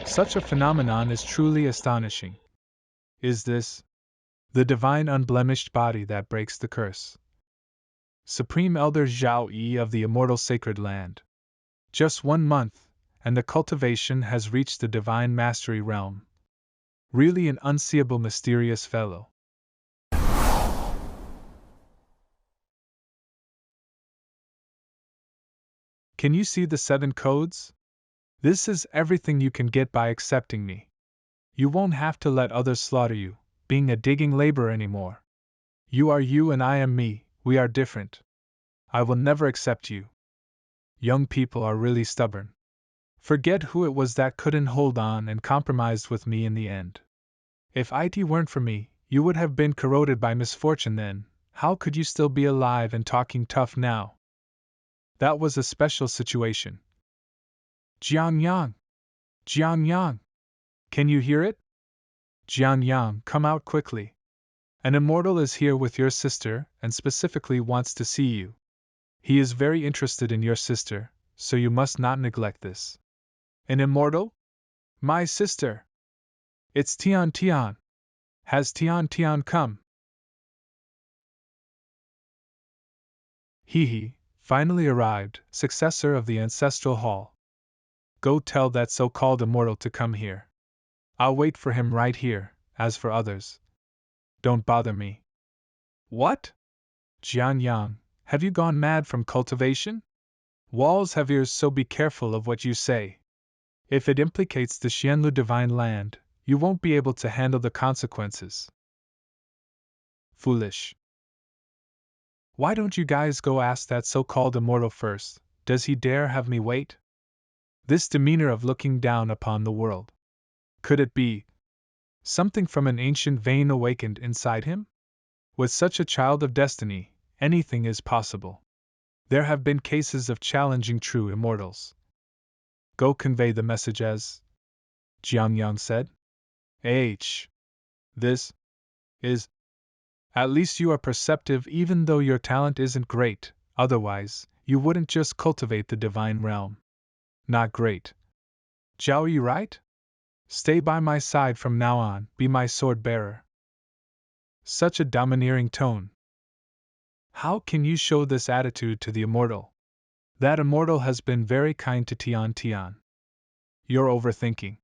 Such a phenomenon is truly astonishing. Is this the divine unblemished body that breaks the curse? Supreme Elder Zhao Yi of the Immortal Sacred Land. Just 1 month, and the cultivation has reached the divine mastery realm. Really an unseeable mysterious fellow. Can you see the 7 codes? This is everything you can get by accepting me. You won't have to let others slaughter you, being a digging laborer anymore. You are you and I am me, we are different. I will never accept you. Young people are really stubborn. Forget who it was that couldn't hold on and compromised with me in the end. If it weren't for me, you would have been corroded by misfortune then. How could you still be alive and talking tough now? That was a special situation. Jiang Yang! Jiang Yang! Can you hear it? Jiang Yang, come out quickly. An Immortal is here with your sister and specifically wants to see you. He is very interested in your sister, so you must not neglect this. An Immortal? My sister! It's Tian Tian! Has Tian Tian come? He finally arrived, successor of the Ancestral Hall. Go tell that so-called Immortal to come here. I'll wait for him right here. As for others, don't bother me. What? Jian Yang, have you gone mad from cultivation? Walls have ears, so be careful of what you say. If it implicates the Xianlu Divine Land, you won't be able to handle the consequences. Foolish. Why don't you guys go ask that so-called Immortal first? Does he dare have me wait? This demeanor of looking down upon the world. Could it be something from an ancient vein awakened inside him? With such a child of destiny, anything is possible. There have been cases of challenging true immortals. Go convey the message as Jiang Yang said. This is. At least you are perceptive even though your talent isn't great, otherwise, you wouldn't just cultivate the divine realm. Not great. Zhao Yi right? Stay by my side from now on, be my sword bearer. Such a domineering tone. How can you show this attitude to the immortal? That immortal has been very kind to Tian. You're overthinking.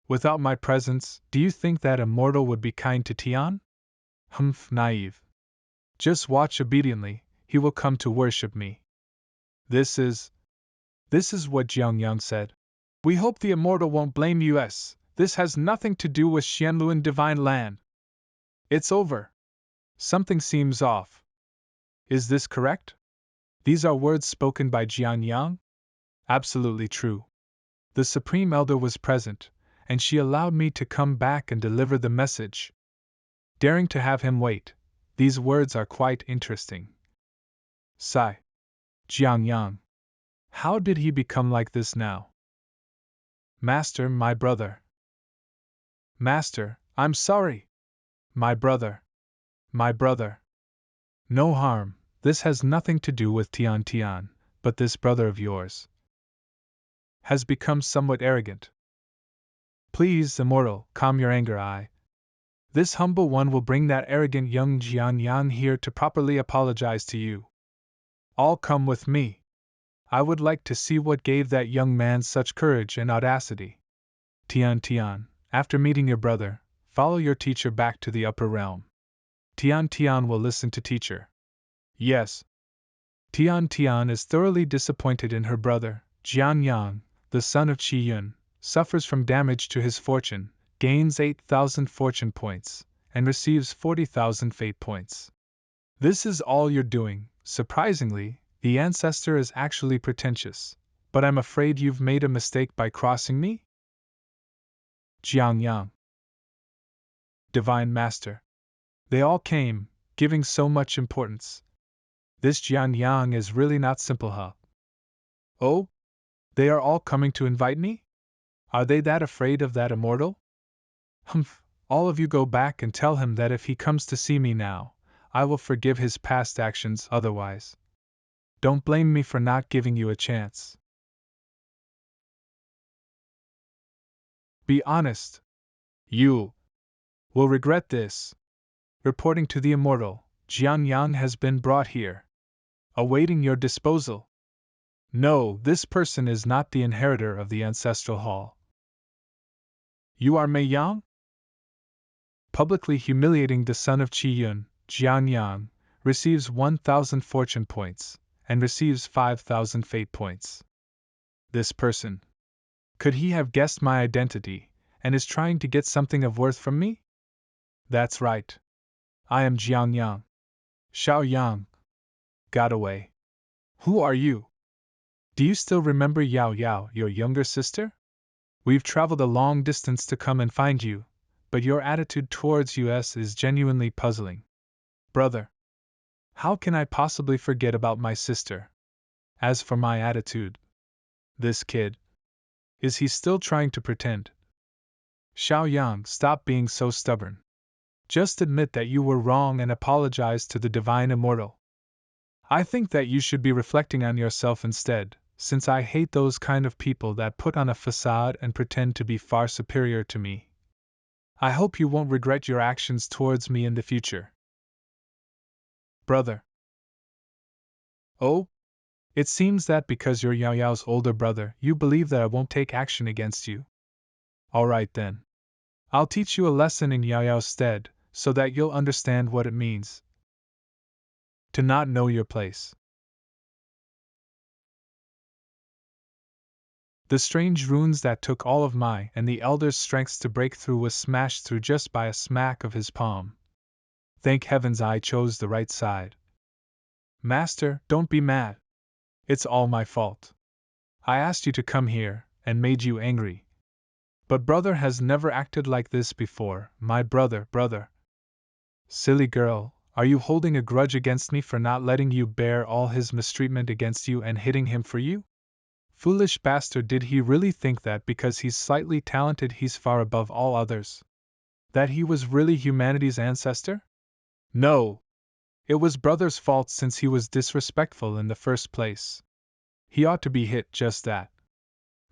Without my presence, do you think that immortal would be kind to Tian? Naive. Just watch obediently, he will come to worship me. This is what Jiang Yang said. We hope the immortal won't blame us. This has nothing to do with Xianluan divine land. It's over. Something seems off. Is this correct? These are words spoken by Jiang Yang? Absolutely true. The Supreme Elder was present, and she allowed me to come back and deliver the message. Daring to have him wait, these words are quite interesting. Sigh. Jiang Yang. How did he become like this now? Master, my brother. Master, I'm sorry. My brother. My brother. No harm, this has nothing to do with Tian, but this brother of yours has become somewhat arrogant. Please, immortal, calm your anger. This humble one will bring that arrogant young Jiang Yang here to properly apologize to you. All come with me. I would like to see what gave that young man such courage and audacity. Tian, after meeting your brother, follow your teacher back to the upper realm. Tian will listen to teacher. Yes. Tian is thoroughly disappointed in her brother. Jiang Yang, the son of Qi Yun, suffers from damage to his fortune, gains 8,000 fortune points, and receives 40,000 fate points. This is all you're doing. Surprisingly, the ancestor is actually pretentious, but I'm afraid you've made a mistake by crossing me? Jiang Yang. Divine Master. They all came, giving so much importance. This Jiang Yang is really not simple, huh? Oh? They are all coming to invite me? Are they that afraid of that immortal? Humph, all of you go back and tell him that if he comes to see me now, I will forgive his past actions otherwise. Don't blame me for not giving you a chance. Be honest. You will regret this. Reporting to the immortal, Jiang Yang has been brought here, awaiting your disposal. No, this person is not the inheritor of the ancestral hall. You are Mei Yang? Publicly humiliating the son of Qi Yun, Jiang Yang receives 1,000 fortune points, and receives 5,000 fate points. This person. Could he have guessed my identity, and is trying to get something of worth from me? That's right. I am Jiang Yang. Xiao Yang. Got away. Who are you? Do you still remember Yao, your younger sister? We've traveled a long distance to come and find you, but your attitude towards us is genuinely puzzling. Brother. How can I possibly forget about my sister? As for my attitude, this kid. Is he still trying to pretend? Xiao Yang, stop being so stubborn. Just admit that you were wrong and apologize to the divine immortal. I think that you should be reflecting on yourself instead, since I hate those kind of people that put on a facade and pretend to be far superior to me. I hope you won't regret your actions towards me in the future. Brother. Oh? It seems that because you're Yao Yao's older brother, you believe that I won't take action against you. Alright then. I'll teach you a lesson in Yao Yao's stead, so that you'll understand what it means to not know your place. The strange runes that took all of my and the elder's strengths to break through was smashed through just by a smack of his palm. Thank heavens I chose the right side. Master, don't be mad. It's all my fault. I asked you to come here, and made you angry. But brother has never acted like this before, my brother. Silly girl, Are you holding a grudge against me for not letting you bear all his mistreatment against you and hitting him for you? Foolish bastard, did he really think that because he's slightly talented he's far above all others? That he was really humanity's ancestor? No! It was brother's fault since he was disrespectful in the first place. He ought to be hit, just that.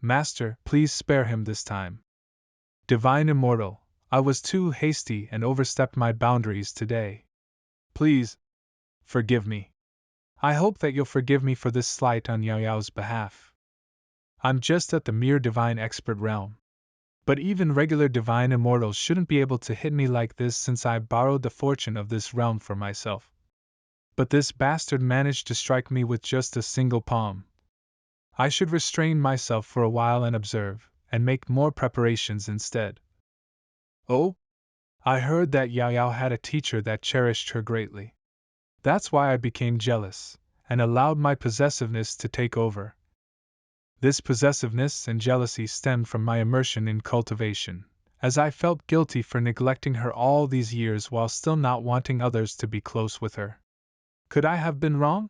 Master, please spare him this time. Divine Immortal, I was too hasty and overstepped my boundaries today. Please, forgive me. I hope that you'll forgive me for this slight on Yao Yao's behalf. I'm just at the mere divine expert realm. But even regular divine immortals shouldn't be able to hit me like this since I borrowed the fortune of this realm for myself. But this bastard managed to strike me with just a single palm. I should restrain myself for a while and observe, and make more preparations instead. Oh? I heard that Yao Yao had a teacher that cherished her greatly. That's why I became jealous, and allowed my possessiveness to take over. This possessiveness and jealousy stemmed from my immersion in cultivation, as I felt guilty for neglecting her all these years while still not wanting others to be close with her. Could I have been wrong?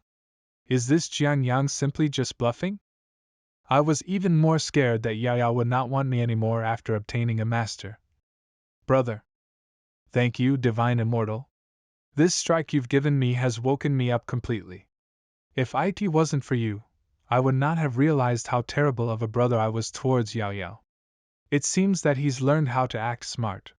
Is this Jiang Yang simply just bluffing? I was even more scared that Yao Yao would not want me anymore after obtaining a master. Brother. Thank you, Divine Immortal. This strike you've given me has woken me up completely. If it wasn't for you, I would not have realized how terrible of a brother I was towards Yao Yao. It seems that he's learned how to act smart.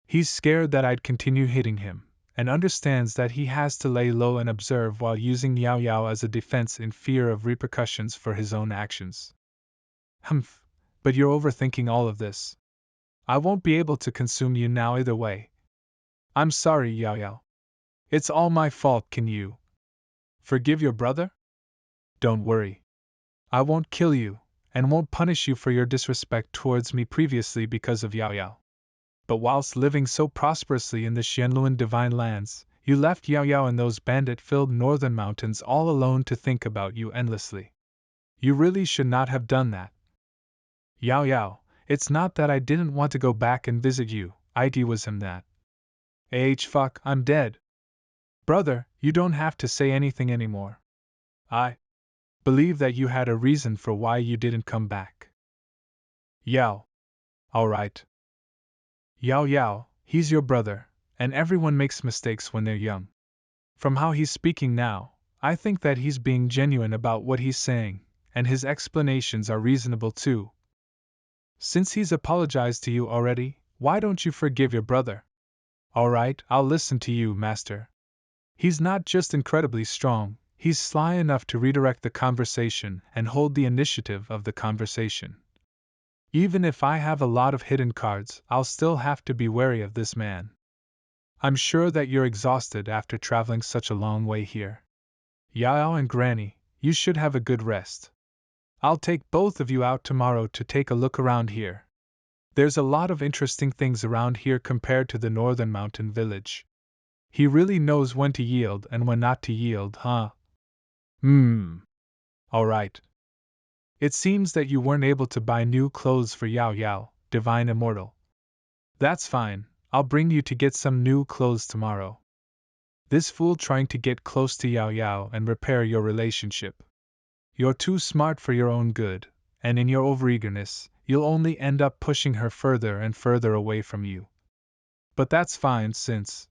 He's scared that I'd continue hitting him, and understands that he has to lay low and observe while using Yao Yao as a defense in fear of repercussions for his own actions. Humph, but you're overthinking all of this. I won't be able to consume you now either way. I'm sorry, Yao Yao. It's all my fault. Can you forgive your brother? Don't worry. I won't kill you, and won't punish you for your disrespect towards me previously because of Yao Yao. But whilst living so prosperously in the Xianluan divine lands, you left Yao Yao in those bandit-filled northern mountains all alone to think about you endlessly. You really should not have done that. Yao Yao, it's not that I didn't want to go back and visit you, it was him that. Fuck, I'm dead. Brother, you don't have to say anything anymore. I believe that you had a reason for why you didn't come back. Yao. Alright. Yao Yao, he's your brother, and everyone makes mistakes when they're young. From how he's speaking now, I think that he's being genuine about what he's saying, and his explanations are reasonable too. Since he's apologized to you already, why don't you forgive your brother? Alright, I'll listen to you, Master. He's not just incredibly strong, he's sly enough to redirect the conversation and hold the initiative of the conversation. Even if I have a lot of hidden cards, I'll still have to be wary of this man. I'm sure that you're exhausted after traveling such a long way here. Yao and Granny, you should have a good rest. I'll take both of you out tomorrow to take a look around here. There's a lot of interesting things around here compared to the northern mountain village. He really knows when to yield and when not to yield, huh? Alright. It seems that you weren't able to buy new clothes for Yao Yao, Divine Immortal. That's fine, I'll bring you to get some new clothes tomorrow. This fool trying to get close to Yao Yao and repair your relationship. You're too smart for your own good, and in your overeagerness, you'll only end up pushing her further and further away from you. But that's fine since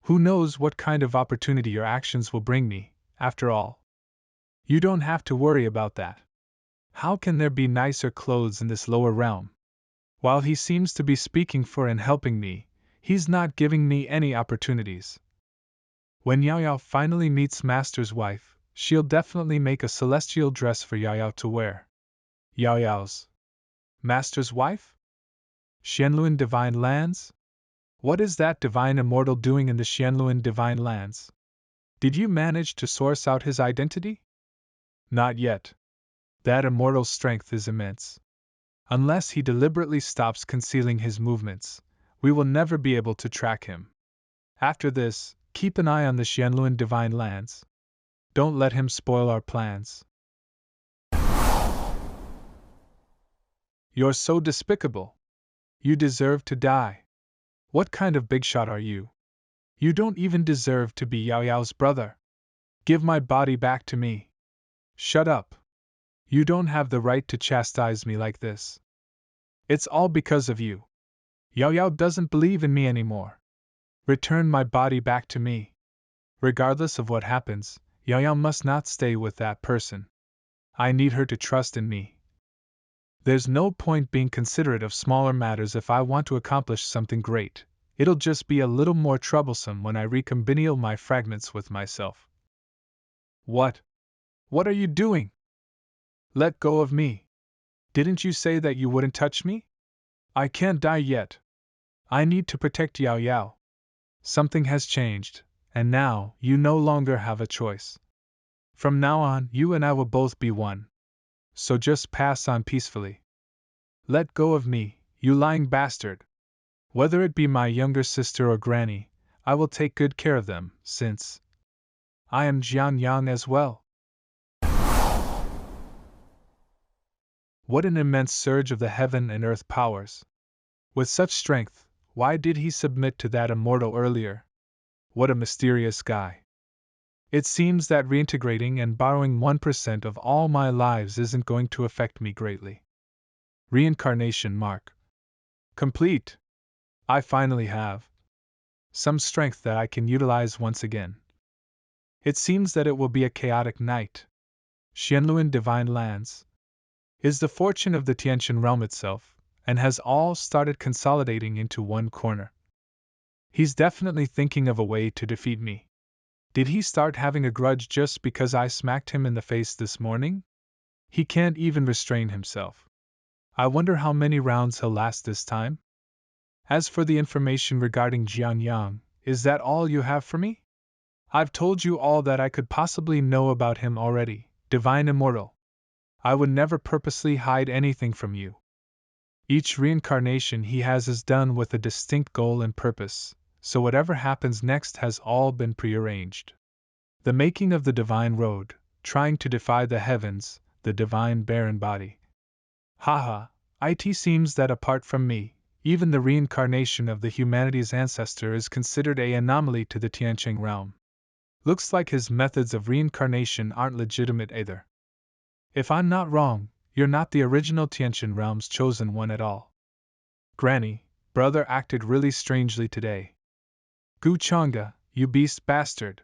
who knows what kind of opportunity your actions will bring me, after all. You don't have to worry about that. How can there be nicer clothes in this lower realm? While he seems to be speaking for and helping me, he's not giving me any opportunities. When Yao Yao finally meets Master's wife, she'll definitely make a celestial dress for Yao Yao to wear. Yao Yao's Master's wife? Xianluan Divine Lands? What is that divine immortal doing in the Xianluan Divine Lands? Did you manage to source out his identity? Not yet. That immortal's strength is immense. Unless he deliberately stops concealing his movements, we will never be able to track him. After this, keep an eye on the Xianluan Divine Lands. Don't let him spoil our plans. You're so despicable. You deserve to die. What kind of big shot are you? You don't even deserve to be Yao Yao's brother. Give my body back to me. Shut up. You don't have the right to chastise me like this. It's all because of you. Yao Yao doesn't believe in me anymore. Return my body back to me. Regardless of what happens, Yao Yao must not stay with that person. I need her to trust in me. There's no point being considerate of smaller matters if I want to accomplish something great. It'll just be a little more troublesome when I recombine my fragments with myself. What? What are you doing? Let go of me. Didn't you say that you wouldn't touch me? I can't die yet. I need to protect Yao Yao. Something has changed, and now you no longer have a choice. From now on, you and I will both be one. So just pass on peacefully. Let go of me, you lying bastard. Whether it be my younger sister or granny, I will take good care of them, since I am Jian Yang as well. What an immense surge of the heaven and earth powers! With such strength, why did he submit to that immortal earlier? What a mysterious guy. It seems that reintegrating and borrowing 1% of all my lives isn't going to affect me greatly. Reincarnation mark. Complete. I finally have some strength that I can utilize once again. It seems that it will be a chaotic night. Xianluan Divine Lands is the fortune of the Tiantian realm itself, and has all started consolidating into one corner. He's definitely thinking of a way to defeat me. Did he start having a grudge just because I smacked him in the face this morning? He can't even restrain himself. I wonder how many rounds he'll last this time? As for the information regarding Jian Yang, is that all you have for me? I've told you all that I could possibly know about him already, Divine Immortal. I would never purposely hide anything from you. Each reincarnation he has is done with a distinct goal and purpose, so whatever happens next has all been prearranged. The making of the divine road, trying to defy the heavens, the divine barren body. Haha, it seems that apart from me, even the reincarnation of the humanity's ancestor is considered an anomaly to the Tianqing realm. Looks like his methods of reincarnation aren't legitimate either. If I'm not wrong, you're not the original Tianqing realm's chosen one at all. Granny, brother acted really strangely today. Gu Changge, you beast bastard.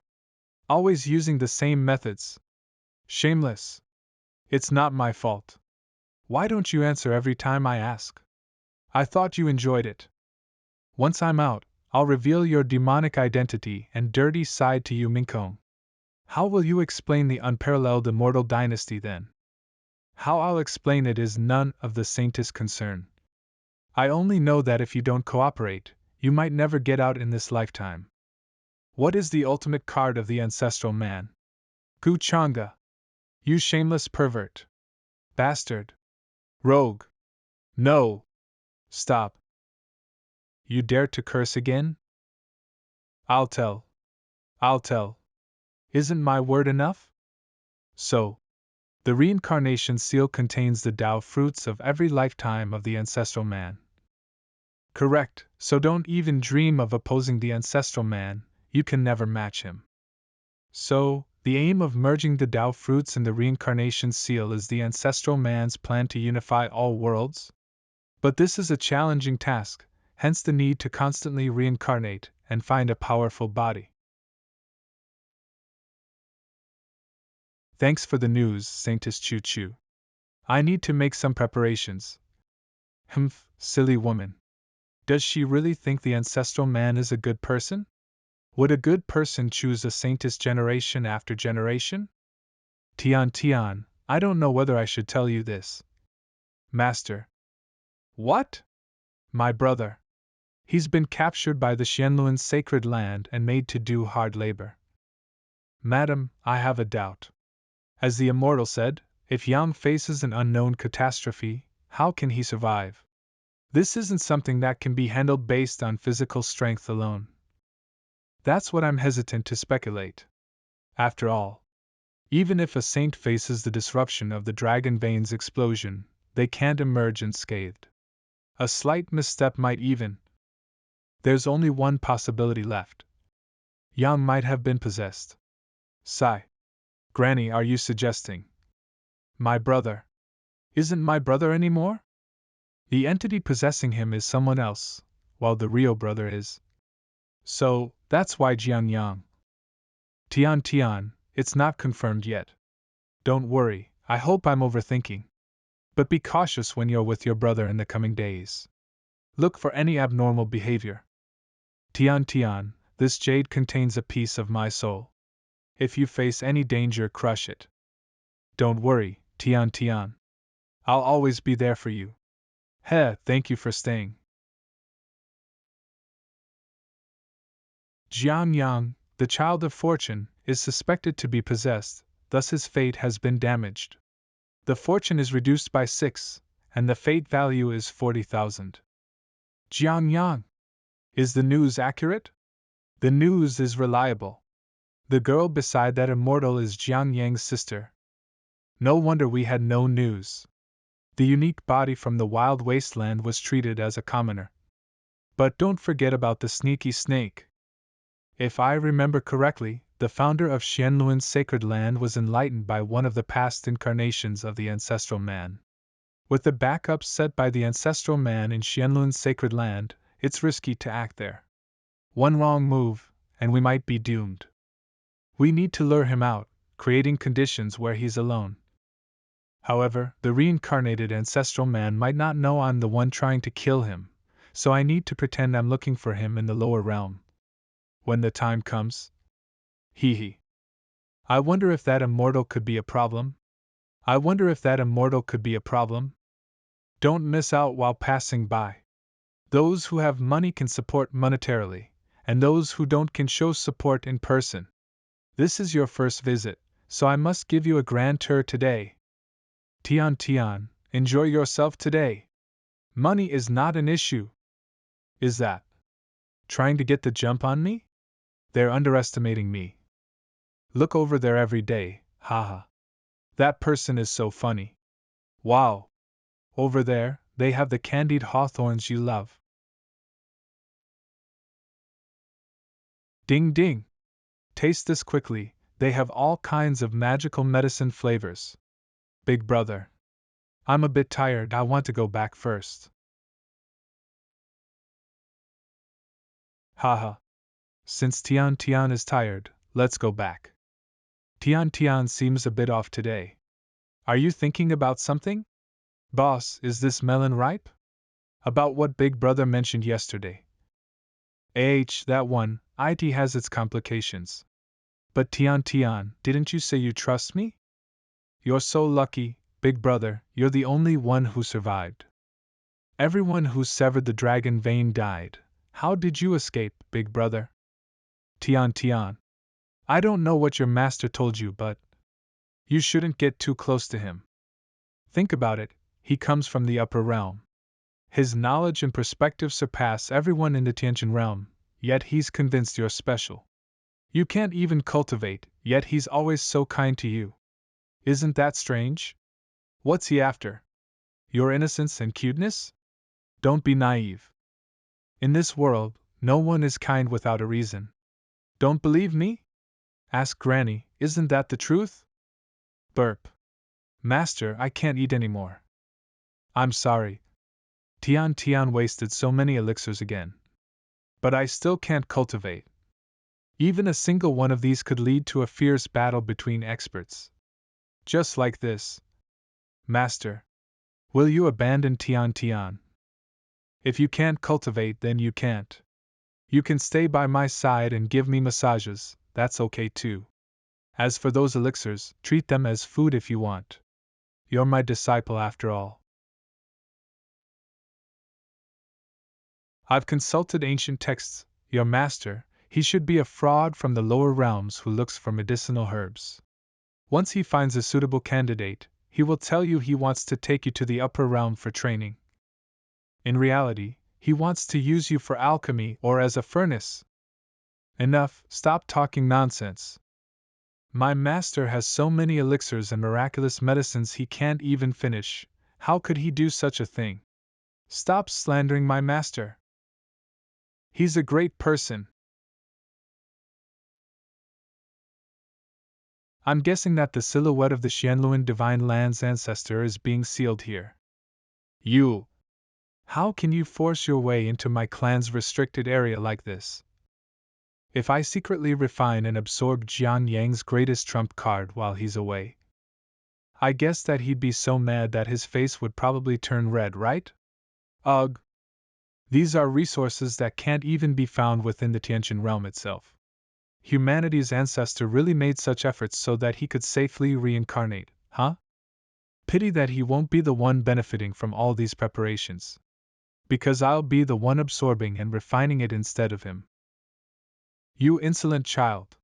Always using the same methods. Shameless. It's not my fault. Why don't you answer every time I ask? I thought you enjoyed it. Once I'm out, I'll reveal your demonic identity and dirty side to you, Minkong. How will you explain the unparalleled immortal dynasty then? How I'll explain it is none of the saintest concern. I only know that if you don't cooperate, you might never get out in this lifetime. What is the ultimate card of the ancestral man? Gu Changge. You shameless pervert. Bastard. Rogue. No. Stop. You dare to curse again? I'll tell. I'll tell. Isn't my word enough? So, the reincarnation seal contains the Tao fruits of every lifetime of the ancestral man. Correct, so don't even dream of opposing the ancestral man, you can never match him. So, the aim of merging the Tao fruits in the reincarnation seal is the ancestral man's plan to unify all worlds? But this is a challenging task, hence the need to constantly reincarnate and find a powerful body. Thanks for the news, Saintess Choo Choo. I need to make some preparations. Humph, silly woman. Does she really think the ancestral man is a good person? Would a good person choose a saintess generation after generation? Tian, I don't know whether I should tell you this. Master. What? My brother. He's been captured by the Xianluan sacred land and made to do hard labor. Madam, I have a doubt. As the immortal said, if Yang faces an unknown catastrophe, how can he survive? This isn't something that can be handled based on physical strength alone. That's what I'm hesitant to speculate. After all, even if a saint faces the disruption of the dragon veins explosion, they can't emerge unscathed. A slight misstep might even. There's only one possibility left. Yang might have been possessed. Sigh. Granny, are you suggesting? My brother. Isn't my brother anymore? The entity possessing him is someone else, while the real brother is. So, that's why Jiang Yang. Tian Tian, it's not confirmed yet. Don't worry, I hope I'm overthinking. But be cautious when you're with your brother in the coming days. Look for any abnormal behavior. Tian Tian, this jade contains a piece of my soul. If you face any danger, crush it. Don't worry, Tian Tian. I'll always be there for you. Heh, thank you for staying. Jiang Yang, the child of fortune, is suspected to be possessed, thus his fate has been damaged. The fortune is reduced by 6, and the fate value is 40,000. Jiang Yang. Is the news accurate? The news is reliable. The girl beside that immortal is Jiang Yang's sister. No wonder we had no news. The unique body from the wild wasteland was treated as a commoner. But don't forget about the sneaky snake. If I remember correctly, the founder of Xianluan's sacred land was enlightened by one of the past incarnations of the ancestral man. With the backups set by the ancestral man in Xianluan's sacred land, it's risky to act there. One wrong move, and we might be doomed. We need to lure him out, creating conditions where he's alone. However, the reincarnated ancestral man might not know I'm the one trying to kill him, so I need to pretend I'm looking for him in the lower realm. When the time comes. Hee hee. I wonder if that immortal could be a problem? Don't miss out while passing by. Those who have money can support monetarily, and those who don't can show support in person. This is your first visit, so I must give you a grand tour today. Tian Tian, enjoy yourself today. Money is not an issue. Is that trying to get the jump on me? They're underestimating me. Look over there every day, haha. That person is so funny. Wow. Over there, they have the candied hawthorns you love. Ding ding. Taste this quickly, they have all kinds of magical medicine flavors. Big brother. I'm a bit tired, I want to go back first. Haha. Since Tian Tian is tired, let's go back. Tian Tian seems a bit off today. Are you thinking about something? Boss, is this melon ripe? About what Big Brother mentioned yesterday. That one, it has its complications. But Tian Tian, didn't you say you trust me? You're so lucky, Big Brother, you're the only one who survived. Everyone who severed the dragon vein died. How did you escape, Big Brother? Tian Tian. I don't know what your master told you, but you shouldn't get too close to him. Think about it, he comes from the upper realm. His knowledge and perspective surpass everyone in the Tianjin realm, yet he's convinced you're special. You can't even cultivate, yet he's always so kind to you. Isn't that strange? What's he after? Your innocence and cuteness? Don't be naive. In this world, no one is kind without a reason. Don't believe me? Ask Granny, isn't that the truth? Burp. Master, I can't eat anymore. I'm sorry. Tian Tian wasted so many elixirs again. But I still can't cultivate. Even a single one of these could lead to a fierce battle between experts. Just like this. Master. Will you abandon Tian Tian? If you can't cultivate, then you can't. You can stay by my side and give me massages, that's okay too. As for those elixirs, treat them as food if you want. You're my disciple after all. I've consulted ancient texts, your master, he should be a fraud from the lower realms who looks for medicinal herbs. Once he finds a suitable candidate, he will tell you he wants to take you to the upper realm for training. In reality, he wants to use you for alchemy or as a furnace. Enough, stop talking nonsense. My master has so many elixirs and miraculous medicines he can't even finish. How could he do such a thing? Stop slandering my master. He's a great person. I'm guessing that the silhouette of the Xianluan Divine Land's ancestor is being sealed here. You! How can you force your way into my clan's restricted area like this? If I secretly refine and absorb Jian Yang's greatest trump card while he's away, I guess that he'd be so mad that his face would probably turn red, right? Ugh! These are resources that can't even be found within the Tianqian realm itself. Humanity's ancestor really made such efforts so that he could safely reincarnate, huh? Pity that he won't be the one benefiting from all these preparations. Because I'll be the one absorbing and refining it instead of him. You insolent child!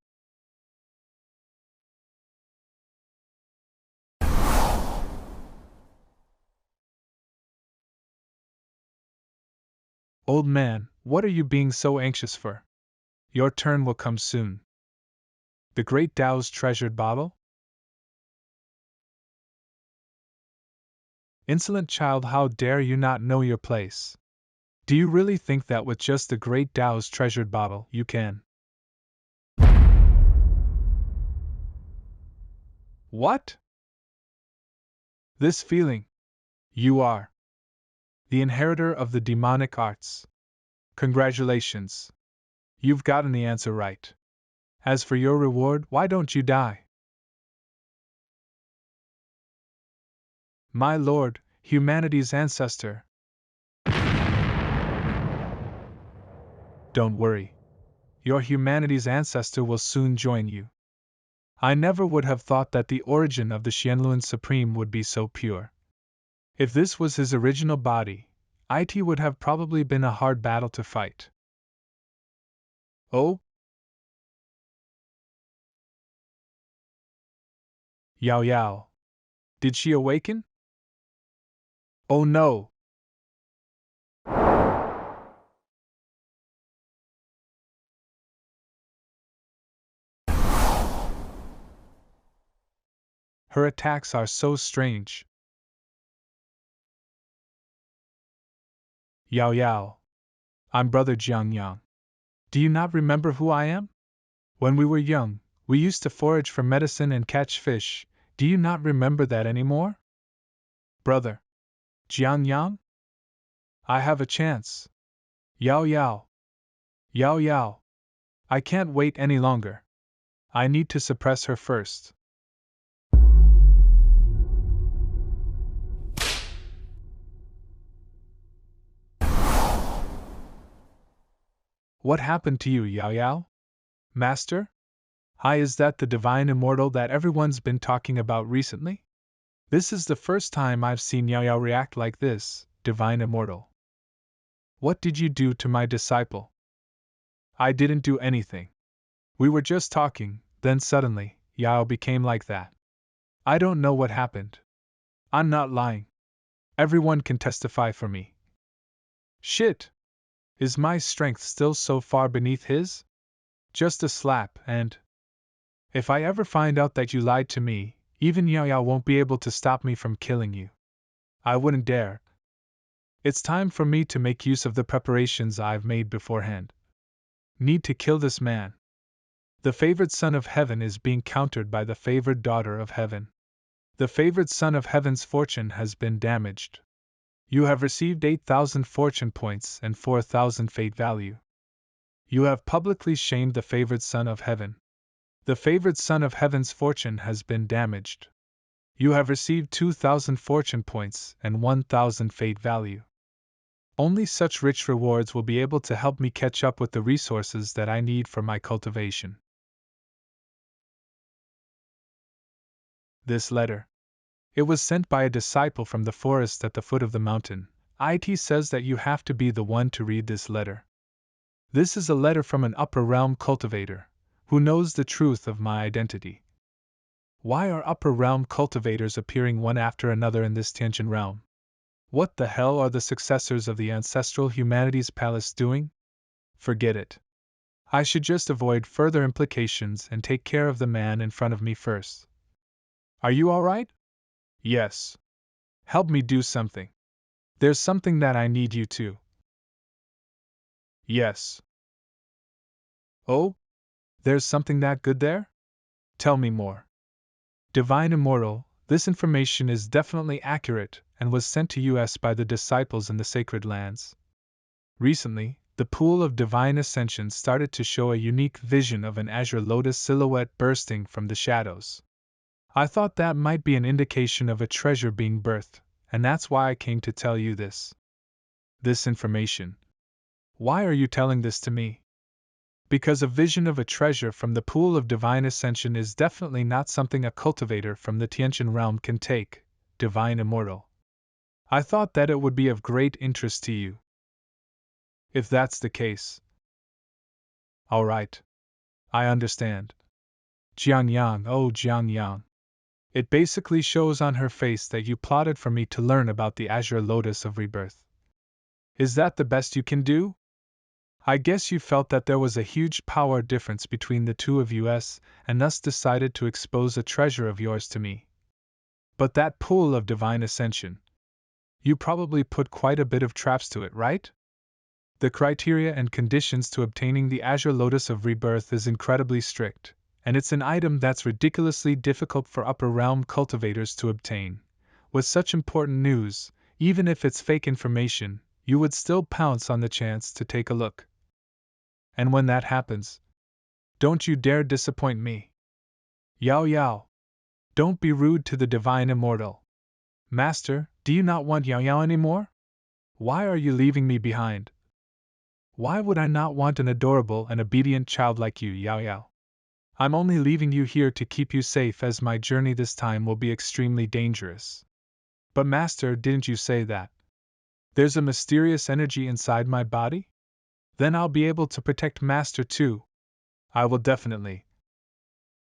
Old man, what are you being so anxious for? Your turn will come soon. The great Tao's treasured bottle? Insolent child, how dare you not know your place? Do you really think that with just the great Tao's treasured bottle you can? What? This feeling? You are the inheritor of the demonic arts. Congratulations. You've gotten the answer right. As for your reward, why don't you die? My lord, humanity's ancestor. Don't worry. Your humanity's ancestor will soon join you. I never would have thought that the origin of the Xianluan Supreme would be so pure. If this was his original body, it would have probably been a hard battle to fight. Oh? Yao Yao. Did she awaken? Oh no! Her attacks are so strange. Yao Yao. I'm Brother Jiangyang. Do you not remember who I am? When we were young, we used to forage for medicine and catch fish. Do you not remember that anymore? Brother Jiangyang? I have a chance. Yao Yao. Yao Yao. I can't wait any longer. I need to suppress her first. What happened to you, Yao Yao? Master? Hi, is that the divine immortal that everyone's been talking about recently? This is the first time I've seen Yao Yao react like this, divine immortal. What did you do to my disciple? I didn't do anything. We were just talking, then suddenly, Yao became like that. I don't know what happened. I'm not lying. Everyone can testify for me. Shit! Is my strength still so far beneath his? Just a slap, and if I ever find out that you lied to me, even Yao Yao won't be able to stop me from killing you. I wouldn't dare. It's time for me to make use of the preparations I've made beforehand. Need to kill this man. The favored son of heaven is being countered by the favored daughter of heaven. The favored son of heaven's fortune has been damaged. You have received 8,000 fortune points and 4,000 fate value. You have publicly shamed the favored son of heaven. The favored son of heaven's fortune has been damaged. You have received 2,000 fortune points and 1,000 fate value. Only such rich rewards will be able to help me catch up with the resources that I need for my cultivation. This letter. It was sent by a disciple from the forest at the foot of the mountain. It says that you have to be the one to read this letter. This is a letter from an upper realm cultivator, who knows the truth of my identity. Why are upper realm cultivators appearing one after another in this Tianqian realm? What the hell are the successors of the ancestral humanities palace doing? Forget it. I should just avoid further implications and take care of the man in front of me first. Are you alright? Yes. Help me do something. There's something that I need you to. Yes. Oh? There's something that good there? Tell me more. Divine Immortal, this information is definitely accurate and was sent to us by the disciples in the sacred lands. Recently, the pool of divine ascension started to show a unique vision of an azure lotus silhouette bursting from the shadows. I thought that might be an indication of a treasure being birthed, and that's why I came to tell you this. This information. Why are you telling this to me? Because a vision of a treasure from the pool of divine ascension is definitely not something a cultivator from the Tiantian realm can take, Divine Immortal. I thought that it would be of great interest to you. If that's the case. Alright. I understand. Jiangyang, oh Jiangyang. It basically shows on her face that you plotted for me to learn about the azure lotus of rebirth. Is that the best you can do? I guess you felt that there was a huge power difference between the two of us, and thus decided to expose a treasure of yours to me. But that pool of divine ascension. You probably put quite a bit of traps to it, right? The criteria and conditions to obtaining the azure lotus of rebirth is incredibly strict, and it's an item that's ridiculously difficult for upper realm cultivators to obtain. With such important news, even if it's fake information, you would still pounce on the chance to take a look. And when that happens, don't you dare disappoint me. Yao Yao. Don't be rude to the Divine Immortal. Master, do you not want Yao Yao anymore? Why are you leaving me behind? Why would I not want an adorable and obedient child like you, Yao Yao? I'm only leaving you here to keep you safe, as my journey this time will be extremely dangerous. But Master, didn't you say that there's a mysterious energy inside my body? Then I'll be able to protect Master too. I will definitely.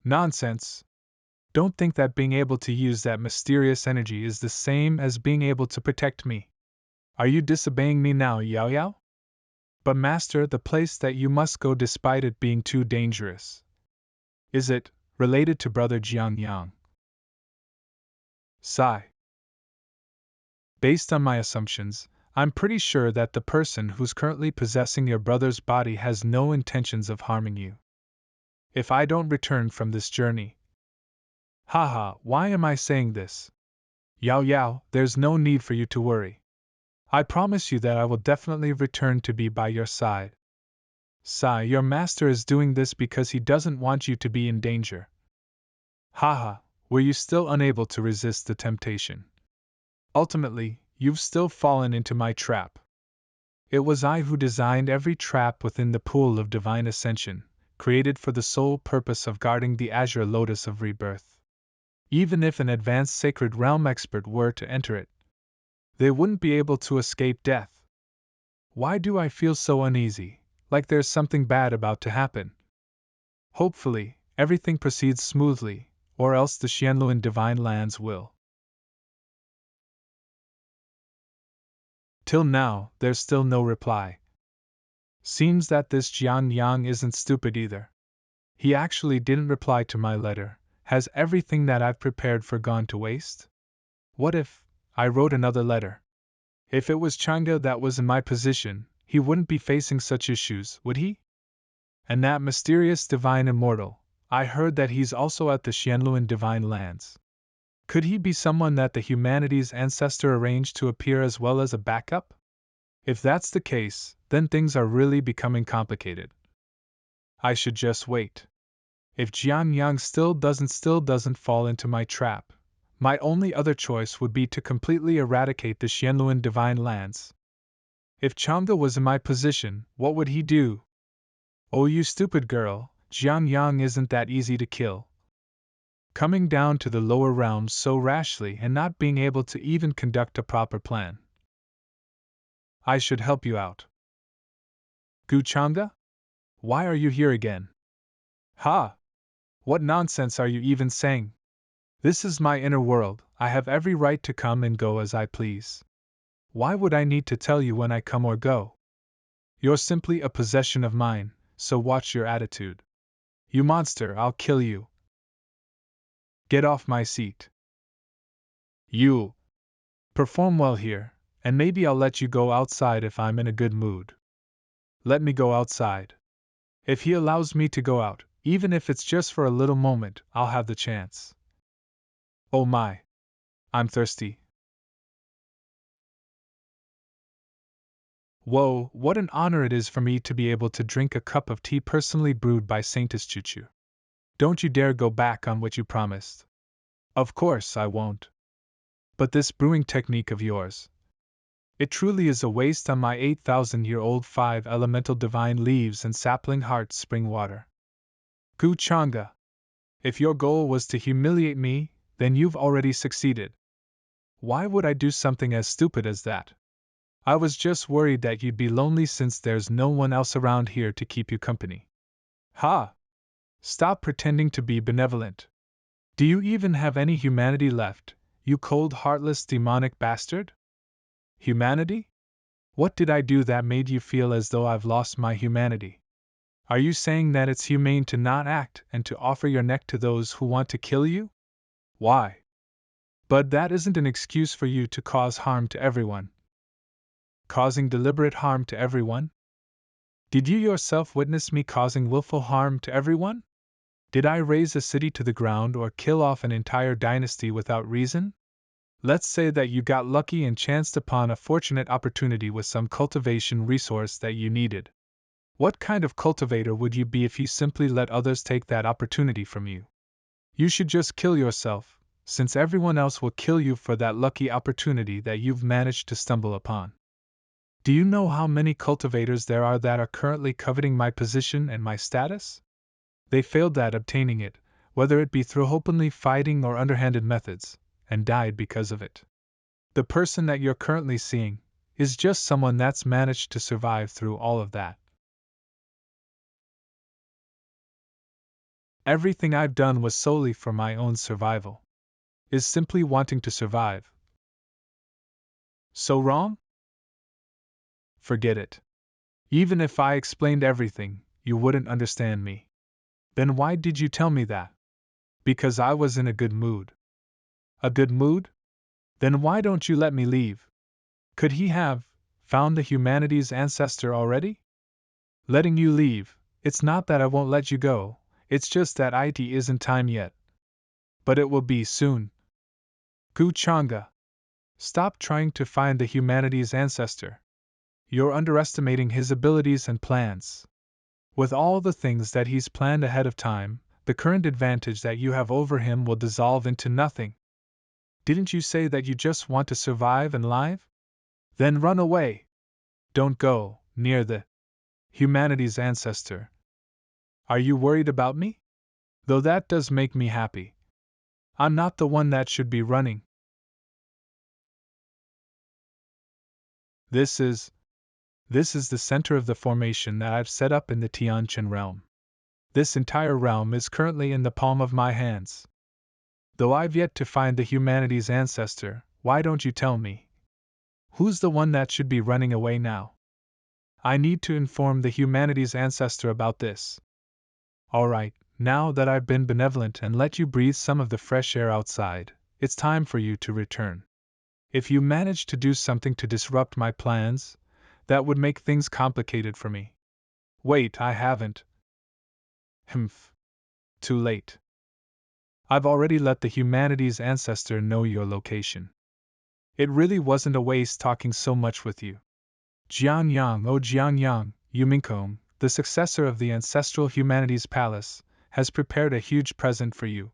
Nonsense. Don't think that being able to use that mysterious energy is the same as being able to protect me. Are you disobeying me now, Yao Yao? But Master, the place that you must go despite it being too dangerous. Is it related to Brother Jiangyang? Sigh. Based on my assumptions, I'm pretty sure that the person who's currently possessing your brother's body has no intentions of harming you. If I don't return from this journey. Haha, why am I saying this? Yao Yao, there's no need for you to worry. I promise you that I will definitely return to be by your side. Sigh, your master is doing this because he doesn't want you to be in danger. Haha, were you still unable to resist the temptation? Ultimately, you've still fallen into my trap. It was I who designed every trap within the pool of divine ascension, created for the sole purpose of guarding the azure lotus of rebirth. Even if an advanced sacred realm expert were to enter it, they wouldn't be able to escape death. Why do I feel so uneasy, like there's something bad about to happen? Hopefully, everything proceeds smoothly, or else the Xianluan divine lands will. Till now, there's still no reply. Seems that this Jian Yang isn't stupid either. He actually didn't reply to my letter. Has everything that I've prepared for gone to waste? What if I wrote another letter? If it was CHANGGE that was in my position, he wouldn't be facing such issues, would he? And that mysterious divine immortal, I heard that he's also at the Xianluan divine lands. Could he be someone that the humanity's ancestor arranged to appear as well as a backup? If that's the case, then things are really becoming complicated. I should just wait. If Jian Yang still doesn't fall into my trap, my only other choice would be to completely eradicate the Xianluan divine lands. If CHANGGE was in my position, what would he do? Oh, you stupid girl, Jian Yang isn't that easy to kill. Coming down to the lower realms so rashly and not being able to even conduct a proper plan. I should help you out. Gu CHANGGE? Why are you here again? Ha! What nonsense are you even saying? This is my inner world, I have every right to come and go as I please. Why would I need to tell you when I come or go? You're simply a possession of mine, so watch your attitude. You monster, I'll kill you. Get off my seat. You perform well here, and maybe I'll let you go outside if I'm in a good mood. Let me go outside. If he allows me to go out, even if it's just for a little moment, I'll have the chance. Oh my! I'm thirsty. Whoa, what an honor it is for me to be able to drink a cup of tea personally brewed by Saintess Chuchu. Don't you dare go back on what you promised. Of course I won't. But this brewing technique of yours. It truly is a waste on my 8,000-year-old 5 elemental divine leaves and sapling heart spring water. CHANGGE. If your goal was to humiliate me, then you've already succeeded. Why would I do something as stupid as that? I was just worried that you'd be lonely since there's no one else around here to keep you company. Ha! Stop pretending to be benevolent. Do you even have any humanity left, you cold, heartless, demonic bastard? Humanity? What did I do that made you feel as though I've lost my humanity? Are you saying that it's humane to not act and to offer your neck to those who want to kill you? Why? But that isn't an excuse for you to cause harm to everyone. Causing deliberate harm to everyone? Did you yourself witness me causing willful harm to everyone? Did I raze a city to the ground or kill off an entire dynasty without reason? Let's say that you got lucky and chanced upon a fortunate opportunity with some cultivation resource that you needed. What kind of cultivator would you be if you simply let others take that opportunity from you? You should just kill yourself, since everyone else will kill you for that lucky opportunity that you've managed to stumble upon. Do you know how many cultivators there are that are currently coveting my position and my status? They failed at obtaining it, whether it be through openly fighting or underhanded methods, and died because of it. The person that you're currently seeing is just someone that's managed to survive through all of that. Everything I've done was solely for my own survival. Is simply wanting to survive so wrong? Forget it. Even if I explained everything, you wouldn't understand me. Then why did you tell me that? Because I was in a good mood. A good mood? Then why don't you let me leave? Could he have found the humanity's ancestor already? Letting you leave, it's not that I won't let you go, it's just that it isn't time yet. But it will be soon. CHANGGE. Stop trying to find the humanity's ancestor. You're underestimating his abilities and plans. With all the things that he's planned ahead of time, the current advantage that you have over him will dissolve into nothing. Didn't you say that you just want to survive and live? Then run away. Don't go near the humanity's ancestor. Are you worried about me? Though that does make me happy. I'm not the one that should be running. This is the center of the formation that I've set up in the Tianqian realm. This entire realm is currently in the palm of my hands. Though I've yet to find the humanity's ancestor, why don't you tell me? Who's the one that should be running away now? I need to inform the humanity's ancestor about this. Alright, now that I've been benevolent and let you breathe some of the fresh air outside, it's time for you to return. If you manage to do something to disrupt my plans, that would make things complicated for me. Wait, I haven't. Humph. Too late. I've already let the humanity's ancestor know your location. It really wasn't a waste talking so much with you. Jianyang, oh Jianyang, Yuminkong, the successor of the ancestral humanity's palace, has prepared a huge present for you.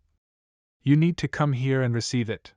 You need to come here and receive it.